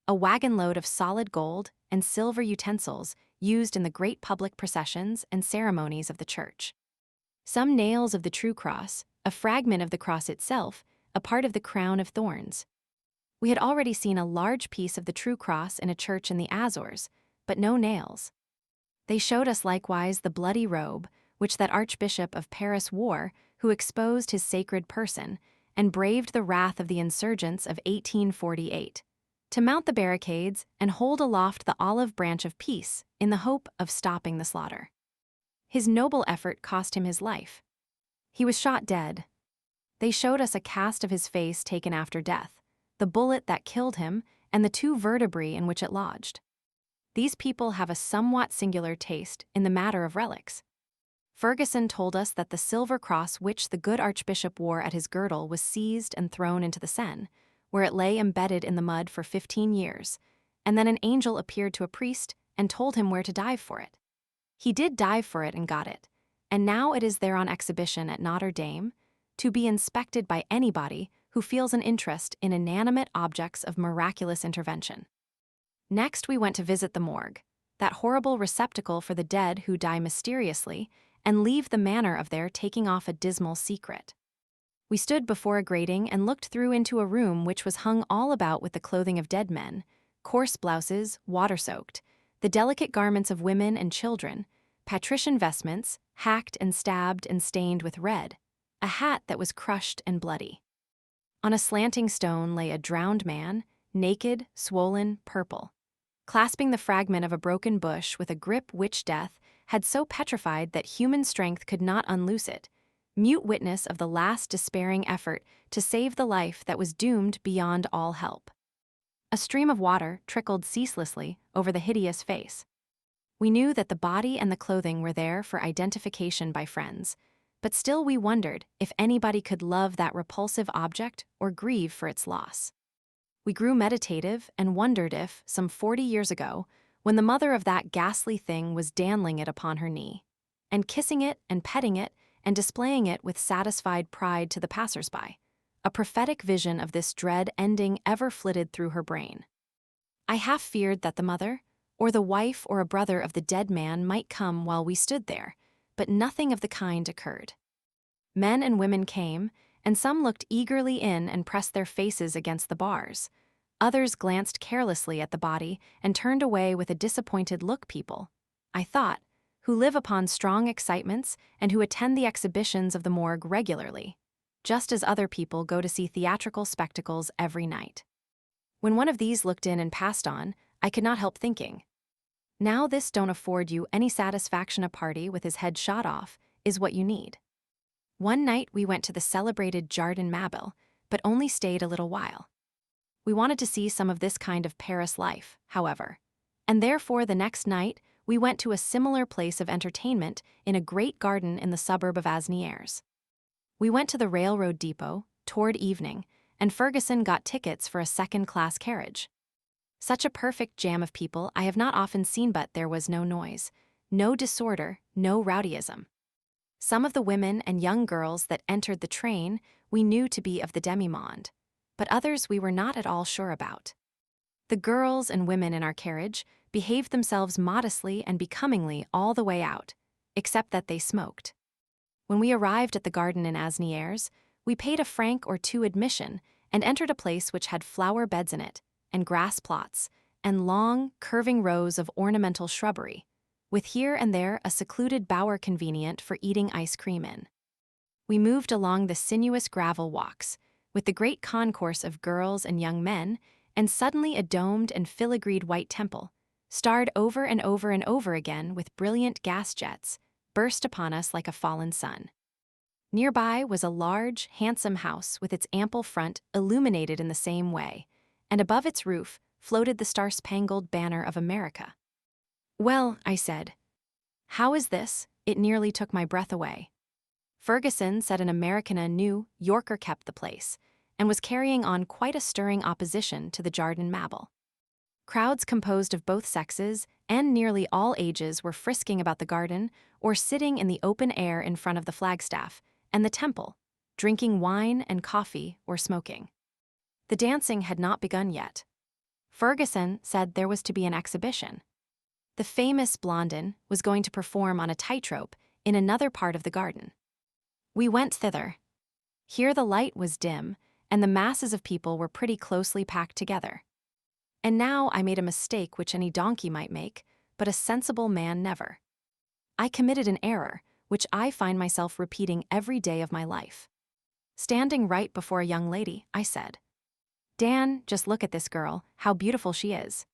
A wagon load of solid gold and silver utensils used in the great public processions and ceremonies of the Church. Some nails of the true cross, a fragment of the cross itself, a part of the crown of thorns. We had already seen a large piece of the true cross in a church in the Azores, but no nails. They showed us likewise the bloody robe which that Archbishop of Paris wore, who exposed his sacred person and braved the wrath of the insurgents of 1848, to mount the barricades and hold aloft the olive branch of peace in the hope of stopping the slaughter. His noble effort cost him his life. He was shot dead. They showed us a cast of his face taken after death, the bullet that killed him, and the two vertebrae in which it lodged. These people have a somewhat singular taste in the matter of relics. Ferguson told us that the silver cross which the good Archbishop wore at his girdle was seized and thrown into the Seine, where it lay embedded in the mud for 15 years, and then an angel appeared to a priest and told him where to dive for it. He did dive for it and got it, and now it is there on exhibition at Notre Dame, to be inspected by anybody who feels an interest in inanimate objects of miraculous intervention. Next we went to visit the morgue, that horrible receptacle for the dead who die mysteriously and leave the manner of their taking off a dismal secret. We stood before a grating and looked through into a room which was hung all about with the clothing of dead men, coarse blouses, water-soaked, the delicate garments of women and children, patrician vestments, hacked and stabbed and stained with red, a hat that was crushed and bloody. On a slanting stone lay a drowned man, naked, swollen, purple, clasping the fragment of a broken bush with a grip which death had so petrified that human strength could not unloose it, mute witness of the last despairing effort to save the life that was doomed beyond all help. A stream of water trickled ceaselessly over the hideous face. We knew that the body and the clothing were there for identification by friends, but still we wondered if anybody could love that repulsive object or grieve for its loss. We grew meditative and wondered if, some 40 years ago, when the mother of that ghastly thing was dandling it upon her knee, and kissing it and petting it and displaying it with satisfied pride to the passers-by, a prophetic vision of this dread ending ever flitted through her brain. I half feared that the mother, or the wife or a brother of the dead man might come while we stood there, but nothing of the kind occurred. Men and women came, and some looked eagerly in and pressed their faces against the bars. Others glanced carelessly at the body and turned away with a disappointed look. People, I thought, who live upon strong excitements and who attend the exhibitions of the morgue regularly, just as other people go to see theatrical spectacles every night. When one of these looked in and passed on, I could not help thinking, now this don't afford you any satisfaction. A party with his head shot off is what you need. One night we went to the celebrated Jardin Mabille, but only stayed a little while. We wanted to see some of this kind of Paris life, however, and therefore the next night we went to a similar place of entertainment in a great garden in the suburb of Asnières. We went to the railroad depot toward evening, and Ferguson got tickets for a second-class carriage. Such a perfect jam of people I have not often seen, but there was no noise, no disorder, no rowdyism. Some of the women and young girls that entered the train we knew to be of the demi-monde, but others we were not at all sure about. The girls and women in our carriage behaved themselves modestly and becomingly all the way out, except that they smoked. When we arrived at the garden in Azores, we paid a franc or two admission and entered a place which had flower beds in it, and grass plots, and long, curving rows of ornamental shrubbery, with here and there a secluded bower convenient for eating ice cream in. We moved along the sinuous gravel walks, with the great concourse of girls and young men, and suddenly a domed and filigreed white temple, starred over and over and over again with brilliant gas jets, burst upon us like a fallen sun. Nearby was a large, handsome house with its ample front illuminated in the same way, and above its roof floated the star-spangled banner of America. "Well," I said, "how is this?" It nearly took my breath away. Ferguson said an Americana New Yorker kept the place, and was carrying on quite a stirring opposition to the Jardin Mabel. Crowds composed of both sexes and nearly all ages were frisking about the garden or sitting in the open air in front of the flagstaff and the temple, drinking wine and coffee or smoking. The dancing had not begun yet. Ferguson said there was to be an exhibition. The famous Blondin was going to perform on a tightrope in another part of the garden. We went thither. Here the light was dim, and the masses of people were pretty closely packed together. And now I made a mistake which any donkey might make, but a sensible man never. I committed an error, which I find myself repeating every day of my life. Standing right before a young lady, I said, "Dan, just look at this girl, how beautiful she is."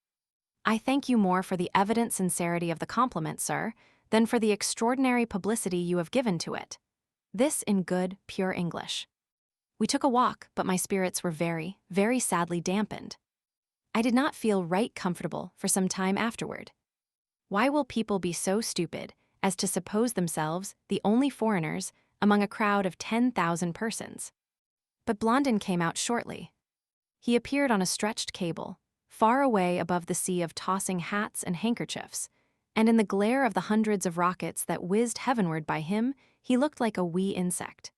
"I thank you more for the evident sincerity of the compliment, sir, than for the extraordinary publicity you have given to it." This in good, pure English. We took a walk, but my spirits were very, very sadly dampened. I did not feel right comfortable for some time afterward. Why will people be so stupid as to suppose themselves the only foreigners among a crowd of 10,000 persons? But Blondin came out shortly. He appeared on a stretched cable, far away above the sea of tossing hats and handkerchiefs, and in the glare of the hundreds of rockets that whizzed heavenward by him, he looked like a wee insect.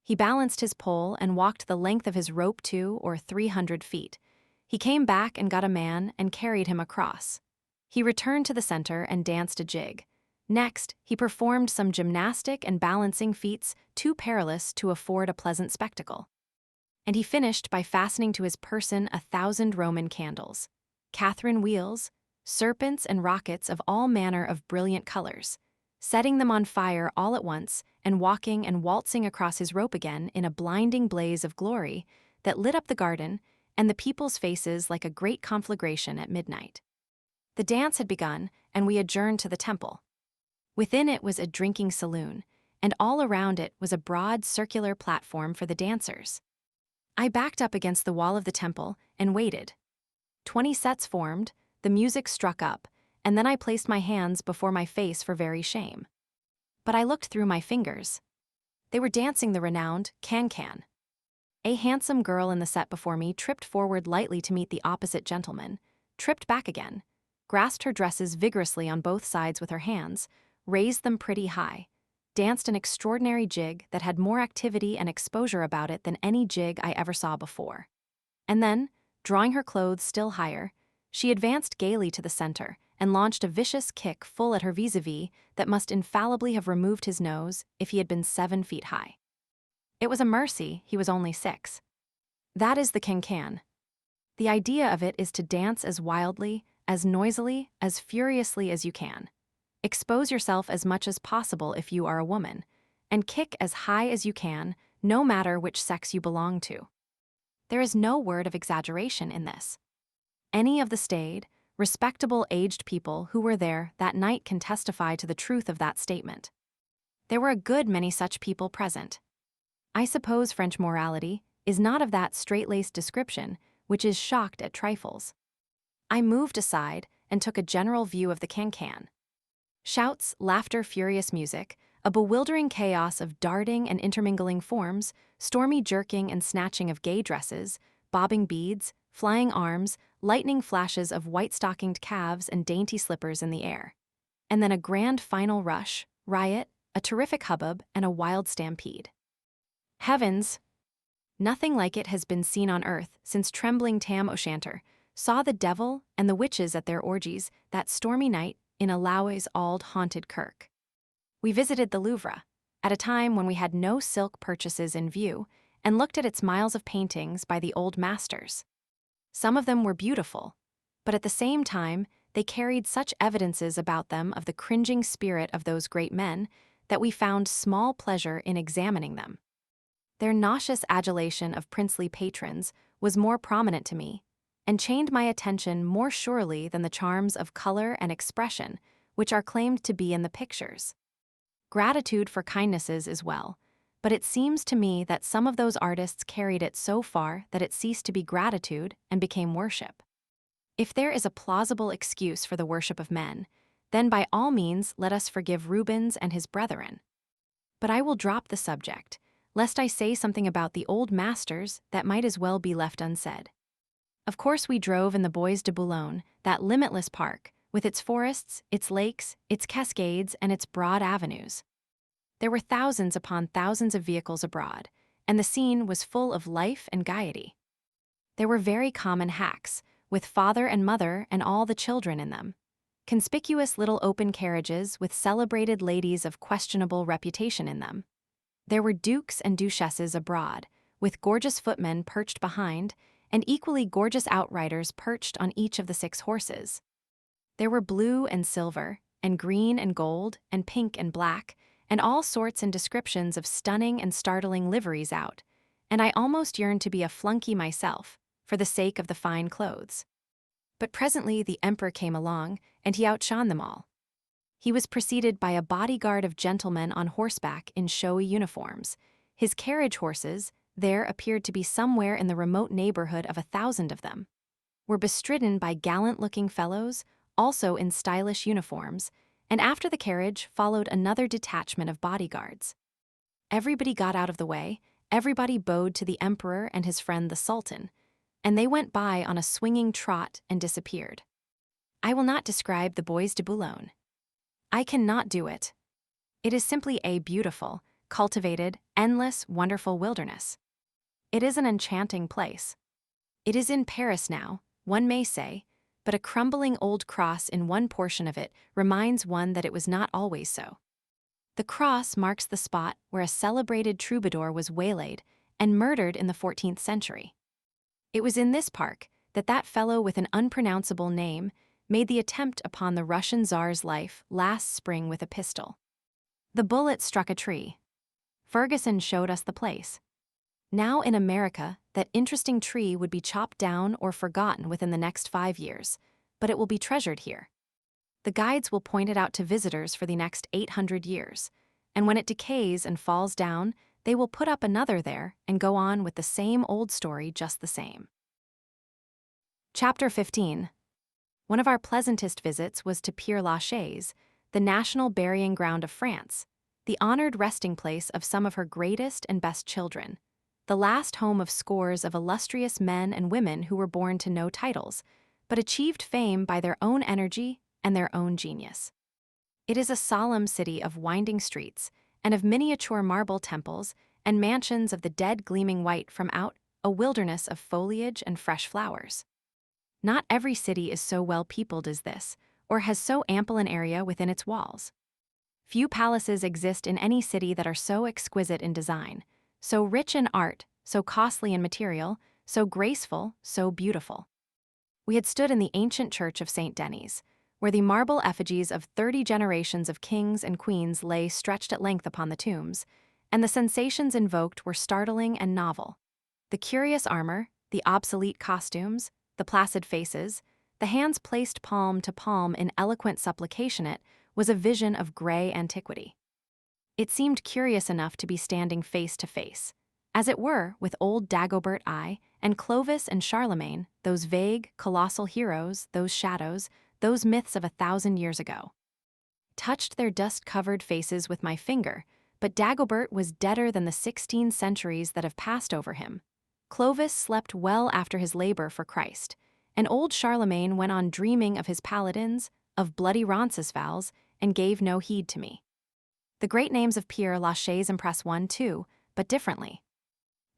He balanced his pole and walked the length of his rope 200 or 300 feet. He came back and got a man and carried him across. He returned to the center and danced a jig. Next, he performed some gymnastic and balancing feats too perilous to afford a pleasant spectacle. And he finished by fastening to his person 1,000 Roman candles, Catherine wheels, serpents and rockets of all manner of brilliant colors, setting them on fire all at once and walking and waltzing across his rope again in a blinding blaze of glory that lit up the garden and the people's faces like a great conflagration at midnight. The dance had begun, and we adjourned to the temple. Within it was a drinking saloon, and all around it was a broad circular platform for the dancers. I backed up against the wall of the temple and waited. 20 sets formed, the music struck up, and then I placed my hands before my face for very shame. But I looked through my fingers. They were dancing the renowned can-can. A handsome girl in the set before me tripped forward lightly to meet the opposite gentleman, tripped back again, grasped her dresses vigorously on both sides with her hands, raised them pretty high, danced an extraordinary jig that had more activity and exposure about it than any jig I ever saw before. And then, drawing her clothes still higher, she advanced gaily to the center and launched a vicious kick full at her vis-a-vis that must infallibly have removed his nose if he had been 7 feet high. It was a mercy he was only 6. That is the can-can. The idea of it is to dance as wildly, as noisily, as furiously as you can. Expose yourself as much as possible if you are a woman, and kick as high as you can, no matter which sex you belong to. There is no word of exaggeration in this. Any of the staid, respectable aged people who were there that night can testify to the truth of that statement. There were a good many such people present. I suppose French morality is not of that straight-laced description which is shocked at trifles. I moved aside and took a general view of the can-can. Shouts, laughter, furious music, a bewildering chaos of darting and intermingling forms, stormy jerking and snatching of gay dresses, bobbing beads, flying arms, lightning flashes of white-stockinged calves and dainty slippers in the air. And then a grand final rush, riot, a terrific hubbub, and a wild stampede. Heavens! Nothing like it has been seen on earth since trembling Tam O'Shanter, saw the devil and the witches at their orgies that stormy night in Alloway's auld haunted kirk. We visited the Louvre, at a time when we had no silk purchases in view, and looked at its miles of paintings by the old masters. Some of them were beautiful, but at the same time, they carried such evidences about them of the cringing spirit of those great men that we found small pleasure in examining them. Their nauseous adulation of princely patrons was more prominent to me, and chained my attention more surely than the charms of color and expression which are claimed to be in the pictures. Gratitude for kindnesses is well, but it seems to me that some of those artists carried it so far that it ceased to be gratitude and became worship. If there is a plausible excuse for the worship of men, then by all means let us forgive Rubens and his brethren. But I will drop the subject, lest I say something about the old masters that might as well be left unsaid. Of course we drove in the Bois de Boulogne, that limitless park, with its forests, its lakes, its cascades, and its broad avenues. There were thousands upon thousands of vehicles abroad, and the scene was full of life and gaiety. There were very common hacks, with father and mother and all the children in them. Conspicuous little open carriages with celebrated ladies of questionable reputation in them. There were dukes and duchesses abroad, with gorgeous footmen perched behind, and equally gorgeous outriders perched on each of the 6 horses. There were blue and silver, and green and gold, and pink and black, and all sorts and descriptions of stunning and startling liveries out, and I almost yearned to be a flunky myself, for the sake of the fine clothes. But presently the emperor came along, and he outshone them all. He was preceded by a bodyguard of gentlemen on horseback in showy uniforms. His carriage horses, there appeared to be somewhere in the remote neighborhood of 1,000 of them, were bestridden by gallant-looking fellows, also in stylish uniforms, and after the carriage followed another detachment of bodyguards. Everybody got out of the way, everybody bowed to the emperor and his friend the sultan, and they went by on a swinging trot and disappeared. I will not describe the Bois de Boulogne. I cannot do it. It is simply a beautiful, cultivated, endless, wonderful wilderness. It is an enchanting place. It is in Paris now, one may say, but a crumbling old cross in one portion of it reminds one that it was not always so. The cross marks the spot where a celebrated troubadour was waylaid and murdered in the 14th century. It was in this park that that fellow with an unpronounceable name made the attempt upon the Russian Tsar's life last spring with a pistol. The bullet struck a tree. Ferguson showed us the place. Now in America, that interesting tree would be chopped down or forgotten within the next 5 years, but it will be treasured here. The guides will point it out to visitors for the next 800 years, and when it decays and falls down, they will put up another there and go on with the same old story just the same. Chapter 15. One of our pleasantest visits was to Père Lachaise, the national burying ground of France, the honored resting place of some of her greatest and best children, the last home of scores of illustrious men and women who were born to no titles, but achieved fame by their own energy and their own genius. It is a solemn city of winding streets and of miniature marble temples and mansions of the dead gleaming white from out a wilderness of foliage and fresh flowers. Not every city is so well peopled as this, or has so ample an area within its walls. Few palaces exist in any city that are so exquisite in design, so rich in art, so costly in material, so graceful, so beautiful. We had stood in the ancient church of St. Denis, where the marble effigies of 30 generations of kings and queens lay stretched at length upon the tombs, and the sensations invoked were startling and novel. The curious armor, the obsolete costumes, the placid faces, the hands placed palm to palm in eloquent supplication, it was a vision of gray antiquity. It seemed curious enough to be standing face to face, as it were, with old Dagobert I and Clovis and Charlemagne, those vague, colossal heroes, those shadows, those myths of 1,000 years ago. Touched their dust-covered faces with my finger, but Dagobert was deader than the 16 centuries that have passed over him. Clovis slept well after his labor for Christ, and old Charlemagne went on dreaming of his paladins, of bloody Roncesvalles, and gave no heed to me. The great names of Père Lachaise impress one too, but differently.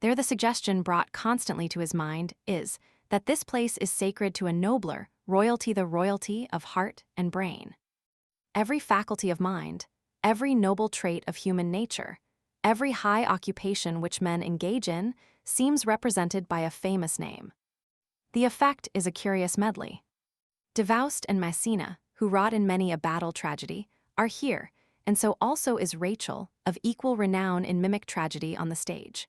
There the suggestion brought constantly to his mind is that this place is sacred to a nobler royalty, the royalty of heart and brain. Every faculty of mind, every noble trait of human nature, every high occupation which men engage in seems represented by a famous name. The effect is a curious medley. Davoust and Massena, who wrought in many a battle tragedy, are here, and so also is Rachel, of equal renown in mimic tragedy on the stage.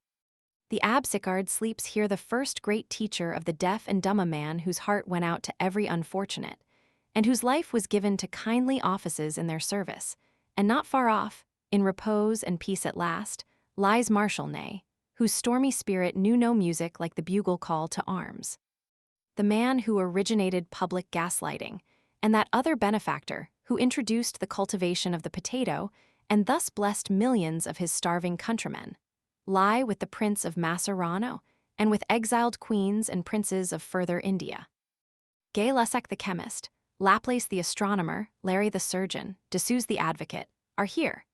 The Absicard sleeps here, the first great teacher of the deaf and dumb, a man whose heart went out to every unfortunate, and whose life was given to kindly offices in their service. And not far off, in repose and peace at last, lies Marshal Ney, whose stormy spirit knew no music like the bugle call to arms. The man who originated public gaslighting, and that other benefactor who introduced the cultivation of the potato and thus blessed millions of his starving countrymen, lie with the Prince of Masserano and with exiled queens and princes of further India. Gay-Lussac the chemist, Laplace the astronomer, Larry the surgeon, Dessous the advocate, are here,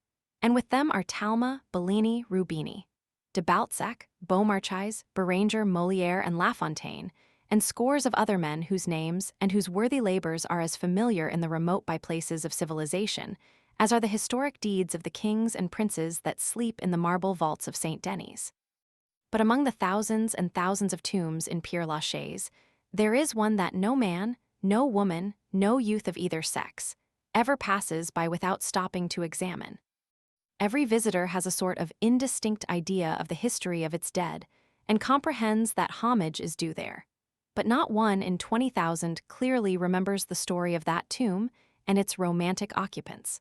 and with them are Talma, Bellini, Rubini, de Balzac, Beaumarchais, Béranger, Molière, and La Fontaine, and scores of other men whose names and whose worthy labors are as familiar in the remote by-places of civilization as are the historic deeds of the kings and princes that sleep in the marble vaults of St. Denis. But among the thousands and thousands of tombs in Père Lachaise, there is one that no man, no woman, no youth of either sex, ever passes by without stopping to examine. Every visitor has a sort of indistinct idea of the history of its dead and comprehends that homage is due there. But not one in 20,000 clearly remembers the story of that tomb and its romantic occupants.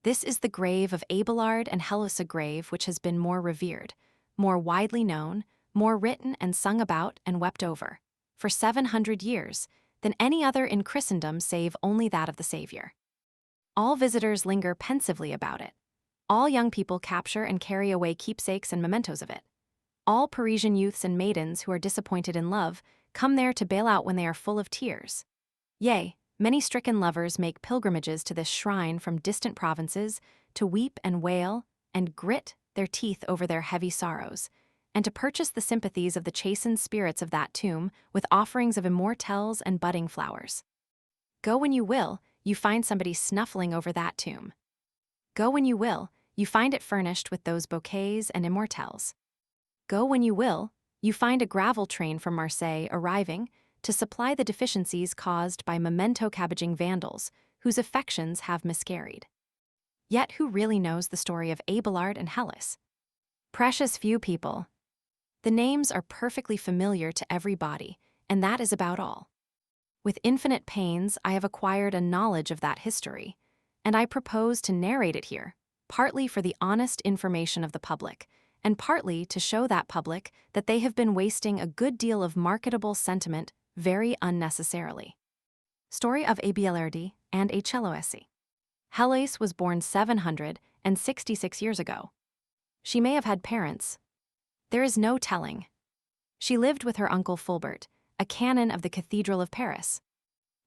This is the grave of Abelard and Heloise, a grave which has been more revered, more widely known, more written and sung about and wept over, for 700 years, than any other in Christendom save only that of the Savior. All visitors linger pensively about it. All young people capture and carry away keepsakes and mementos of it. All Parisian youths and maidens who are disappointed in love come there to bail out when they are full of tears. Yea, many stricken lovers make pilgrimages to this shrine from distant provinces to weep and wail and grit their teeth over their heavy sorrows, and to purchase the sympathies of the chastened spirits of that tomb with offerings of immortelles and budding flowers. Go when you will, you find somebody snuffling over that tomb. Go when you will, you find it furnished with those bouquets and immortelles. Go when you will, you find a gravel train from Marseille arriving to supply the deficiencies caused by memento-cabbaging vandals whose affections have miscarried. Yet who really knows the story of Abelard and Heloise? Precious few people. The names are perfectly familiar to everybody, and that is about all. With infinite pains, I have acquired a knowledge of that history, and I propose to narrate it here, partly for the honest information of the public, and partly to show that public that they have been wasting a good deal of marketable sentiment very unnecessarily. Story of Abelard and Heloise. Heloise was born 766 years ago. She may have had parents. There is no telling. She lived with her uncle Fulbert, a canon of the Cathedral of Paris.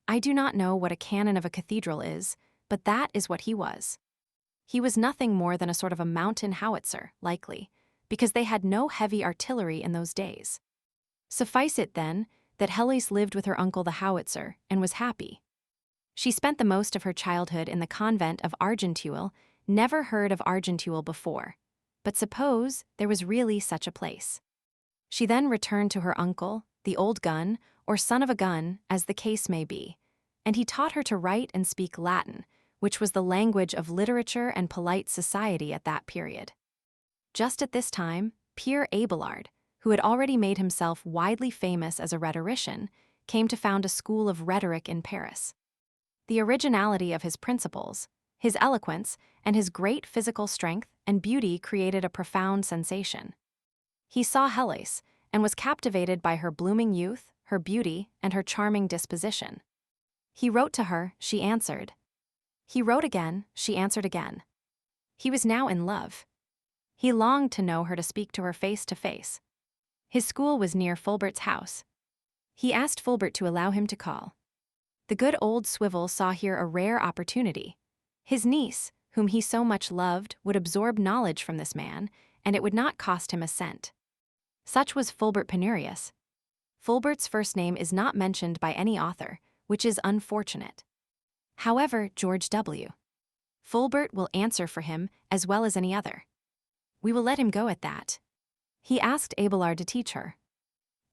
I do not know what a canon of a cathedral is, but that is what he was. He was nothing more than a sort of a mountain howitzer, likely, because they had no heavy artillery in those days. Suffice it, then, that Heloise lived with her uncle the howitzer and was happy. She spent the most of her childhood in the convent of Argenteuil, never heard of Argenteuil before, but suppose there was really such a place. She then returned to her uncle, the old gun, or son of a gun, as the case may be, and he taught her to write and speak Latin, which was the language of literature and polite society at that period. Just at this time, Père Abelard, who had already made himself widely famous as a rhetorician, came to found a school of rhetoric in Paris. The originality of his principles, his eloquence, and his great physical strength and beauty created a profound sensation. He saw Heloise and was captivated by her blooming youth, her beauty, and her charming disposition. He wrote to her, she answered. He wrote again, she answered again. He was now in love. He longed to know her, to speak to her face to face. His school was near Fulbert's house. He asked Fulbert to allow him to call. The good old swivel saw here a rare opportunity. His niece, whom he so much loved, would absorb knowledge from this man, and it would not cost him a cent. Such was Fulbert Penurius. Fulbert's first name is not mentioned by any author, which is unfortunate. However, George W. Fulbert will answer for him as well as any other. We will let him go at that. He asked Abelard to teach her.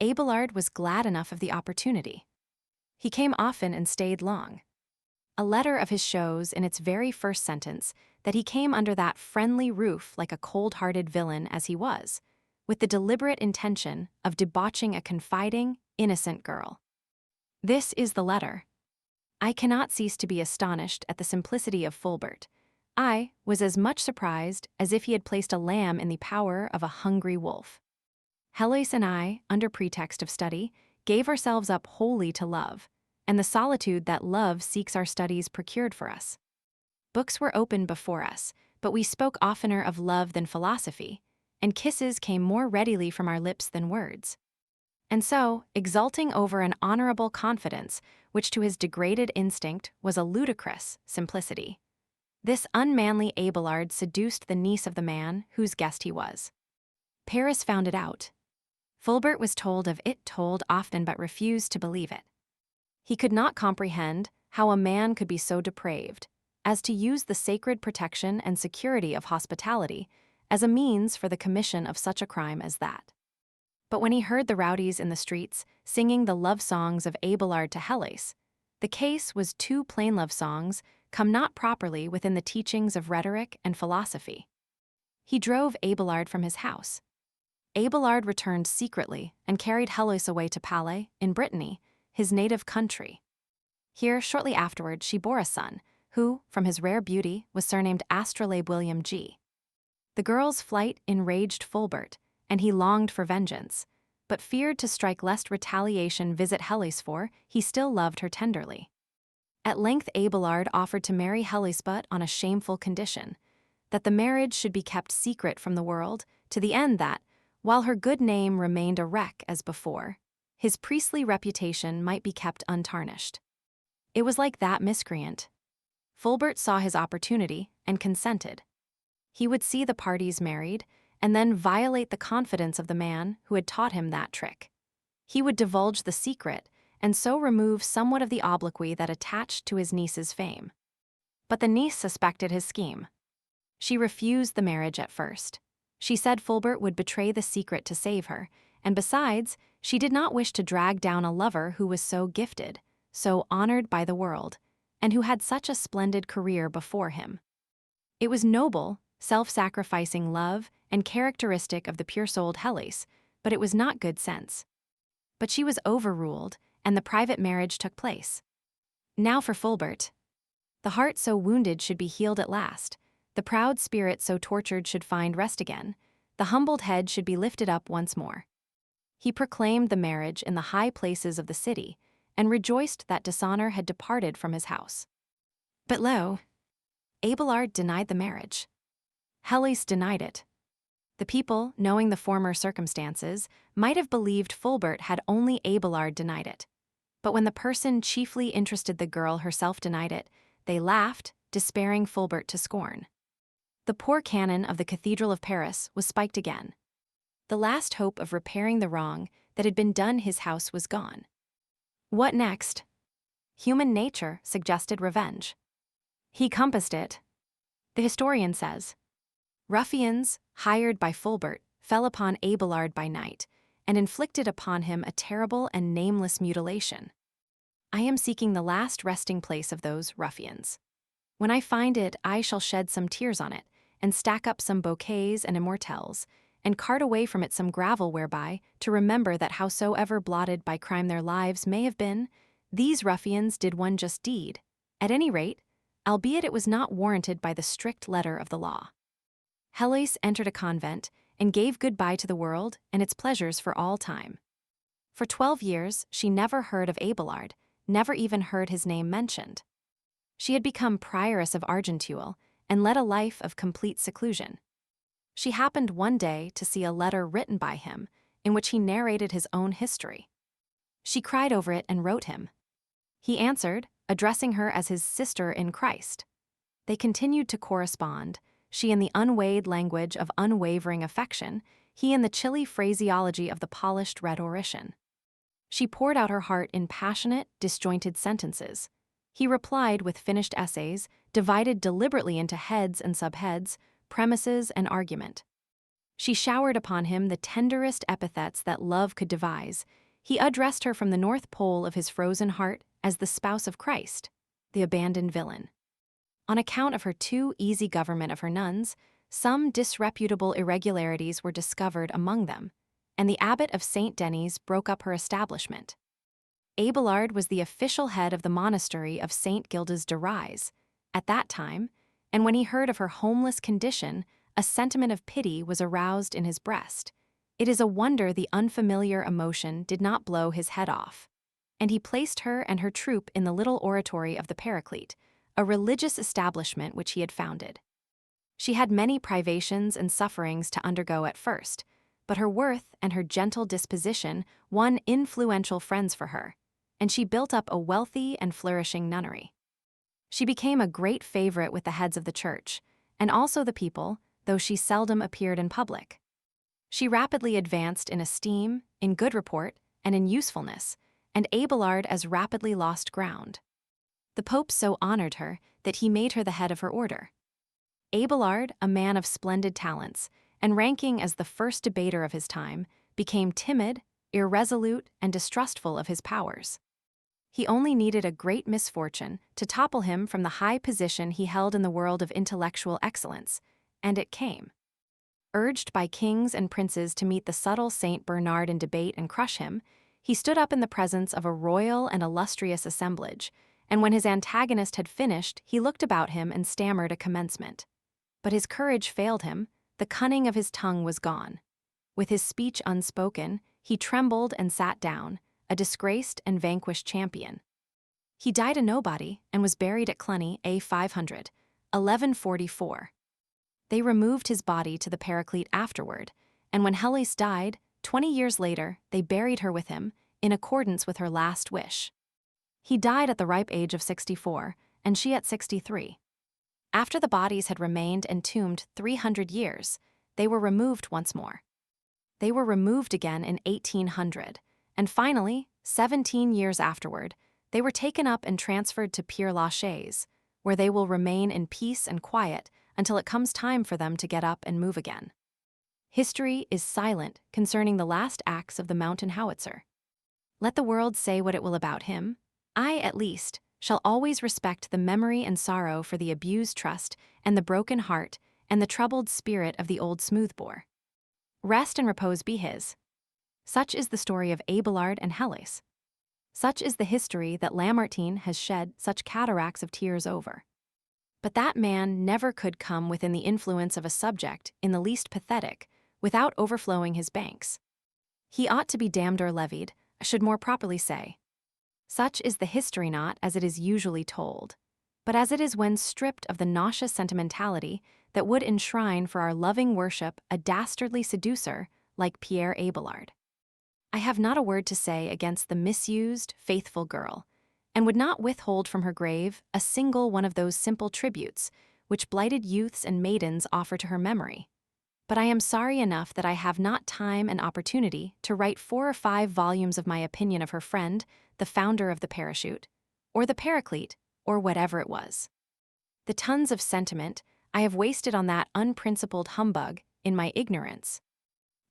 Abelard was glad enough of the opportunity. He came often and stayed long. A letter of his shows in its very first sentence that he came under that friendly roof like a cold-hearted villain as he was, with the deliberate intention of debauching a confiding, innocent girl. This is the letter. I cannot cease to be astonished at the simplicity of Fulbert. I was as much surprised as if he had placed a lamb in the power of a hungry wolf. Heloise and I, under pretext of study, gave ourselves up wholly to love, and the solitude that love seeks our studies procured for us. Books were open before us, but we spoke oftener of love than philosophy, and kisses came more readily from our lips than words. And so, exulting over an honorable confidence, which to his degraded instinct was a ludicrous simplicity, this unmanly Abelard seduced the niece of the man whose guest he was. Paris found it out. Fulbert was told of it, told often, but refused to believe it. He could not comprehend how a man could be so depraved as to use the sacred protection and security of hospitality as a means for the commission of such a crime as that. But when he heard the rowdies in the streets singing the love songs of Abelard to Heloise, the case was two plain love songs come not properly within the teachings of rhetoric and philosophy. He drove Abelard from his house. Abelard returned secretly and carried Heloise away to Palais, in Brittany, his native country. Here, shortly afterward, she bore a son, who, from his rare beauty, was surnamed Astrolabe William G. The girl's flight enraged Fulbert, and he longed for vengeance, but feared to strike lest retaliation visit Heloise, for he still loved her tenderly. At length Abelard offered to marry Heloise, but on a shameful condition, that the marriage should be kept secret from the world, to the end that, while her good name remained a wreck as before, his priestly reputation might be kept untarnished. It was like that miscreant. Fulbert saw his opportunity and consented. He would see the parties married, and then violate the confidence of the man who had taught him that trick. He would divulge the secret, and so remove somewhat of the obloquy that attached to his niece's fame. But the niece suspected his scheme. She refused the marriage at first. She said Fulbert would betray the secret to save her, and besides, she did not wish to drag down a lover who was so gifted, so honored by the world, and who had such a splendid career before him. It was noble, self-sacrificing love and characteristic of the pure-souled Heloise, but it was not good sense. But she was overruled, and the private marriage took place. Now for Fulbert. The heart so wounded should be healed at last, the proud spirit so tortured should find rest again, the humbled head should be lifted up once more. He proclaimed the marriage in the high places of the city, and rejoiced that dishonor had departed from his house. But lo, Abelard denied the marriage. Heloise denied it. The people, knowing the former circumstances, might have believed Fulbert had only Abelard denied it. But when the person chiefly interested the girl herself denied it, they laughed, despairing Fulbert to scorn. The poor canon of the Cathedral of Paris was spiked again. The last hope of repairing the wrong that had been done his house was gone. What next? Human nature suggested revenge. He compassed it. The historian says, "Ruffians, hired by Fulbert, fell upon Abelard by night, and inflicted upon him a terrible and nameless mutilation. I am seeking the last resting place of those ruffians. When I find it, I shall shed some tears on it, and stack up some bouquets and immortelles, and cart away from it some gravel whereby to remember that howsoever blotted by crime their lives may have been, these ruffians did one just deed, at any rate, albeit it was not warranted by the strict letter of the law." Heloise entered a convent and gave goodbye to the world and its pleasures for all time. For 12 years, she never heard of Abelard, never even heard his name mentioned. She had become prioress of Argenteuil and led a life of complete seclusion. She happened one day to see a letter written by him in which he narrated his own history. She cried over it and wrote him. He answered, addressing her as his sister in Christ. They continued to correspond, she in the unweighed language of unwavering affection, he in the chilly phraseology of the polished rhetorician. She poured out her heart in passionate, disjointed sentences. He replied with finished essays, divided deliberately into heads and subheads, premises and argument. She showered upon him the tenderest epithets that love could devise. He addressed her from the North Pole of his frozen heart as the spouse of Christ, the abandoned villain. On account of her too easy government of her nuns, some disreputable irregularities were discovered among them, and the abbot of St. Denis broke up her establishment. Abelard was the official head of the monastery of St. Gildas de Rise at that time, and when he heard of her homeless condition, a sentiment of pity was aroused in his breast. It is a wonder the unfamiliar emotion did not blow his head off, and he placed her and her troop in the little oratory of the Paraclete, a religious establishment which he had founded. She had many privations and sufferings to undergo at first, but her worth and her gentle disposition won influential friends for her, and she built up a wealthy and flourishing nunnery. She became a great favorite with the heads of the church, and also the people, though she seldom appeared in public. She rapidly advanced in esteem, in good report, and in usefulness, and Abelard as rapidly lost ground. The Pope so honored her that he made her the head of her order. Abelard, a man of splendid talents, and ranking as the first debater of his time, became timid, irresolute, and distrustful of his powers. He only needed a great misfortune to topple him from the high position he held in the world of intellectual excellence, and it came. Urged by kings and princes to meet the subtle Saint Bernard in debate and crush him, he stood up in the presence of a royal and illustrious assemblage, and when his antagonist had finished, he looked about him and stammered a commencement. But his courage failed him, the cunning of his tongue was gone. With his speech unspoken, he trembled and sat down, a disgraced and vanquished champion. He died a nobody and was buried at Cluny, A 500, 1144. They removed his body to the Paraclete afterward, and when Hellas died, 20 years later, they buried her with him, in accordance with her last wish. He died at the ripe age of 64, and she at 63. After the bodies had remained entombed 300 years, they were removed once more. They were removed again in 1800, and finally, 17 years afterward, they were taken up and transferred to Père Lachaise, where they will remain in peace and quiet until it comes time for them to get up and move again. History is silent concerning the last acts of the mountain howitzer. Let the world say what it will about him. I, at least, shall always respect the memory and sorrow for the abused trust and the broken heart and the troubled spirit of the old smoothbore. Rest and repose be his. Such is the story of Abelard and Hellas. Such is the history that Lamartine has shed such cataracts of tears over. But that man never could come within the influence of a subject in the least pathetic without overflowing his banks. He ought to be damned or levied, I should more properly say. Such is the history not as it is usually told, but as it is when stripped of the nauseous sentimentality that would enshrine for our loving worship a dastardly seducer like Pierre Abelard. I have not a word to say against the misused, faithful girl, and would not withhold from her grave a single one of those simple tributes which blighted youths and maidens offer to her memory. But I am sorry enough that I have not time and opportunity to write 4 or 5 volumes of my opinion of her friend, the founder of the parachute, or the Paraclete, or whatever it was. The tons of sentiment I have wasted on that unprincipled humbug in my ignorance.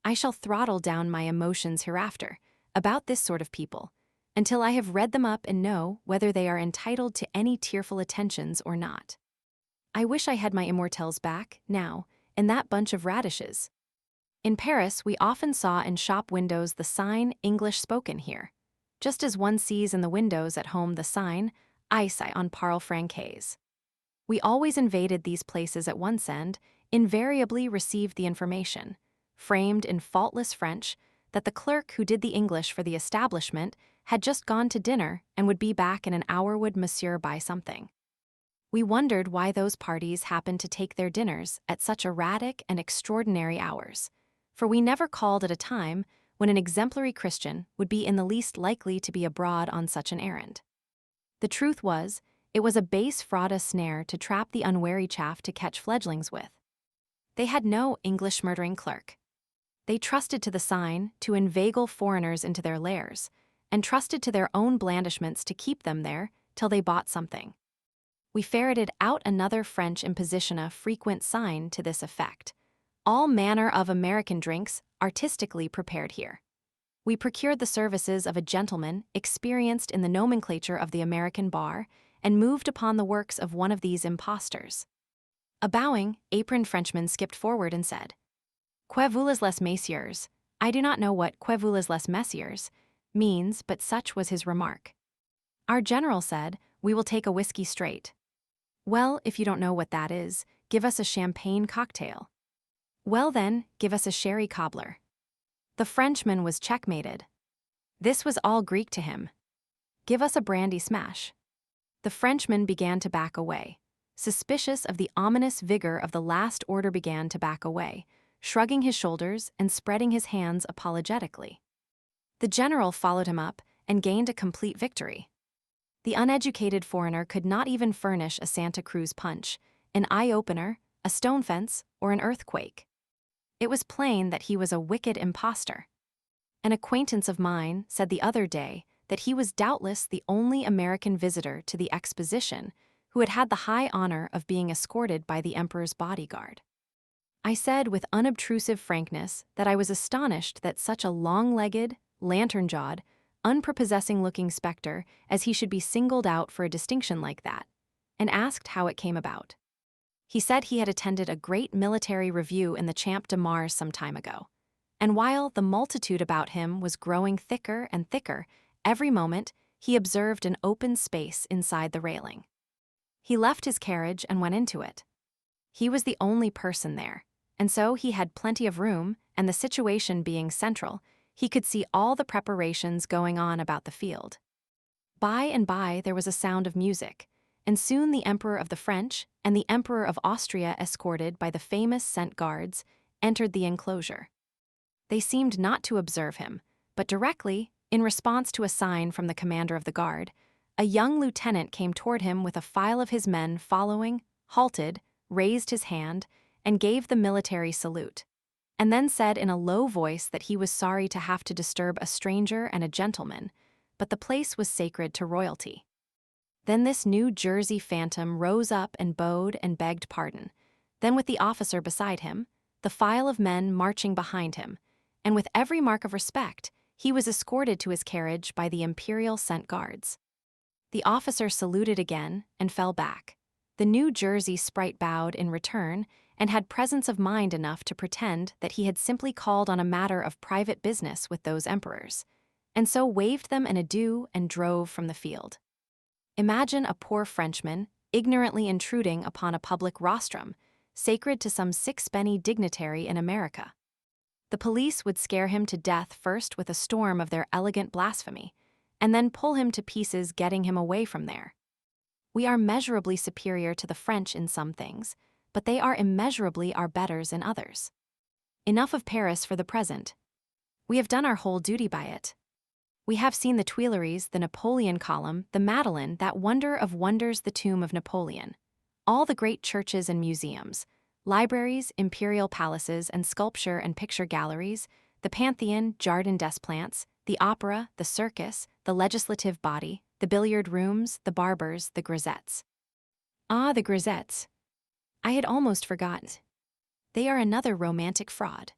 I shall throttle down my emotions hereafter about this sort of people until I have read them up and know whether they are entitled to any tearful attentions or not. I wish I had my immortelles back, now, in that bunch of radishes. In Paris, we often saw in shop windows the sign English spoken here, just as one sees in the windows at home the sign Ice on parle francaise. We always invaded these places at once and invariably received the information, framed in faultless French, that the clerk who did the English for the establishment had just gone to dinner and would be back in an hour would monsieur buy something. We wondered why those parties happened to take their dinners at such erratic and extraordinary hours, for we never called at a time when an exemplary Christian would be in the least likely to be abroad on such an errand. The truth was, it was a base frauda snare to trap the unwary chaff to catch fledglings with. They had no English murdering clerk. They trusted to the sign to inveigle foreigners into their lairs, and trusted to their own blandishments to keep them there till they bought something. We ferreted out another French imposition, a frequent sign to this effect: all manner of American drinks artistically prepared here. We procured the services of a gentleman experienced in the nomenclature of the American bar, and moved upon the works of one of these impostors. A bowing, aproned Frenchman skipped forward and said, "Que voulez les messieurs?" I do not know what "que voulez les messieurs" means, but such was his remark. Our general said, "We will take a whiskey straight." "Well, if you don't know what that is, give us a champagne cocktail." "Well then, give us a sherry cobbler." The Frenchman was checkmated. This was all Greek to him. "Give us a brandy smash." The Frenchman began to back away. Suspicious of the ominous vigor of the last order, began to back away, shrugging his shoulders and spreading his hands apologetically. The general followed him up and gained a complete victory. The uneducated foreigner could not even furnish a Santa Cruz punch, an eye-opener, a stone fence, or an earthquake. It was plain that he was a wicked impostor. An acquaintance of mine said the other day that he was doubtless the only American visitor to the exposition who had had the high honor of being escorted by the emperor's bodyguard. I said with unobtrusive frankness that I was astonished that such a long-legged, lantern-jawed, unprepossessing-looking specter as he should be singled out for a distinction like that, and asked how it came about. He said he had attended a great military review in the Champ de Mars some time ago, and while the multitude about him was growing thicker and thicker, every moment he observed an open space inside the railing. He left his carriage and went into it. He was the only person there, and so he had plenty of room, and the situation being central, he could see all the preparations going on about the field. By and by there was a sound of music, and soon the Emperor of the French and the Emperor of Austria, escorted by the famous Cent Guards, entered the enclosure. They seemed not to observe him, but directly, in response to a sign from the commander of the guard, a young lieutenant came toward him with a file of his men following, halted, raised his hand, and gave the military salute, and then said in a low voice that he was sorry to have to disturb a stranger and a gentleman, but the place was sacred to royalty. Then this New Jersey phantom rose up and bowed and begged pardon, then with the officer beside him, the file of men marching behind him, and with every mark of respect, he was escorted to his carriage by the Imperial Cent Guards. The officer saluted again and fell back. The New Jersey sprite bowed in return and had presence of mind enough to pretend that he had simply called on a matter of private business with those emperors, and so waved them an adieu and drove from the field. Imagine a poor Frenchman ignorantly intruding upon a public rostrum, sacred to some sixpenny dignitary in America. The police would scare him to death first with a storm of their elegant blasphemy, and then pull him to pieces getting him away from there. We are measurably superior to the French in some things, but they are immeasurably our betters in others. Enough of Paris for the present. We have done our whole duty by it. We have seen the Tuileries, the Napoleon Column, the Madeleine, that wonder of wonders, the tomb of Napoleon, all the great churches and museums, libraries, imperial palaces, and sculpture and picture galleries, the Pantheon, Jardin des Plantes, the opera, the circus, the legislative body, the billiard rooms, the barbers, the grisettes. Ah, the grisettes! I had almost forgotten. They are another romantic fraud.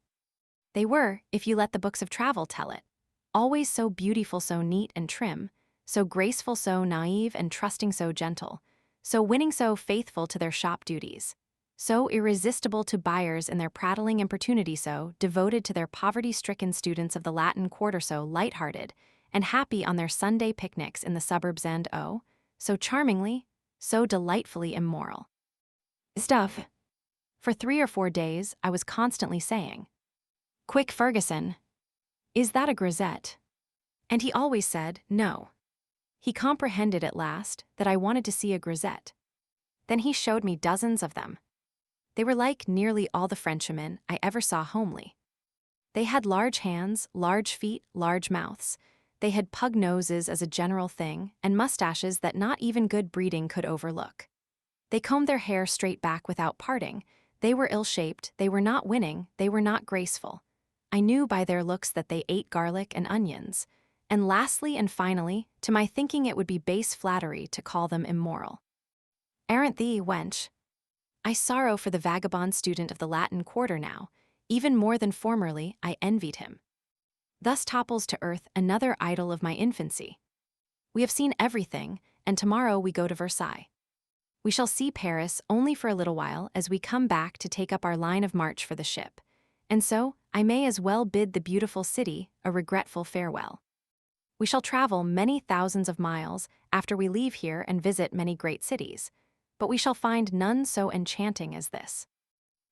They were, if you let the books of travel tell it, always so beautiful, so neat and trim, so graceful, so naive and trusting, so gentle, so winning, so faithful to their shop duties, so irresistible to buyers in their prattling importunity, so devoted to their poverty-stricken students of the Latin Quarter, so light-hearted and happy on their Sunday picnics in the suburbs, and oh, so charmingly, so delightfully immoral. Stuff. For 3 or 4 days, I was constantly saying, "Quick, Ferguson, is that a grisette?" And he always said, no. He comprehended at last that I wanted to see a grisette. Then he showed me dozens of them. They were like nearly all the Frenchmen I ever saw homely. They had large hands, large feet, large mouths. They had pug noses as a general thing, and mustaches that not even good breeding could overlook. They combed their hair straight back without parting. They were ill-shaped, they were not winning, they were not graceful. I knew by their looks that they ate garlic and onions, And lastly and finally, to my thinking it would be base flattery to call them immoral. Errant thee, wench. I sorrow for the vagabond student of the Latin Quarter now, even more than formerly I envied him. Thus topples to earth another idol of my infancy. We have seen everything, and tomorrow we go to Versailles. We shall see Paris only for a little while as we come back to take up our line of march for the ship, and so I may as well bid the beautiful city a regretful farewell. We shall travel many thousands of miles after we leave here and visit many great cities, but we shall find none so enchanting as this.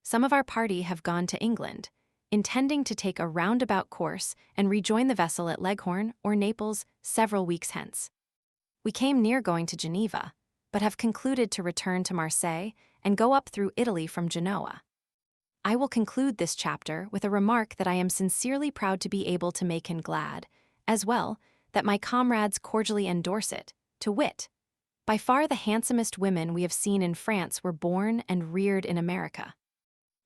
Some of our party have gone to England, intending to take a roundabout course and rejoin the vessel at Leghorn or Naples several weeks hence. We came near going to Geneva, but have concluded to return to Marseille and go up through Italy from Genoa. I will conclude this chapter with a remark that I am sincerely proud to be able to make him glad, as well that my comrades cordially endorse it, to wit, by far the handsomest women we have seen in France were born and reared in America.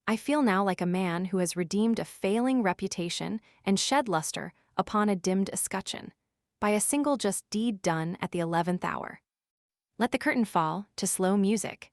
I feel now like a man who has redeemed a failing reputation and shed luster upon a dimmed escutcheon, by a single just deed done at the 11th hour. Let the curtain fall to slow music,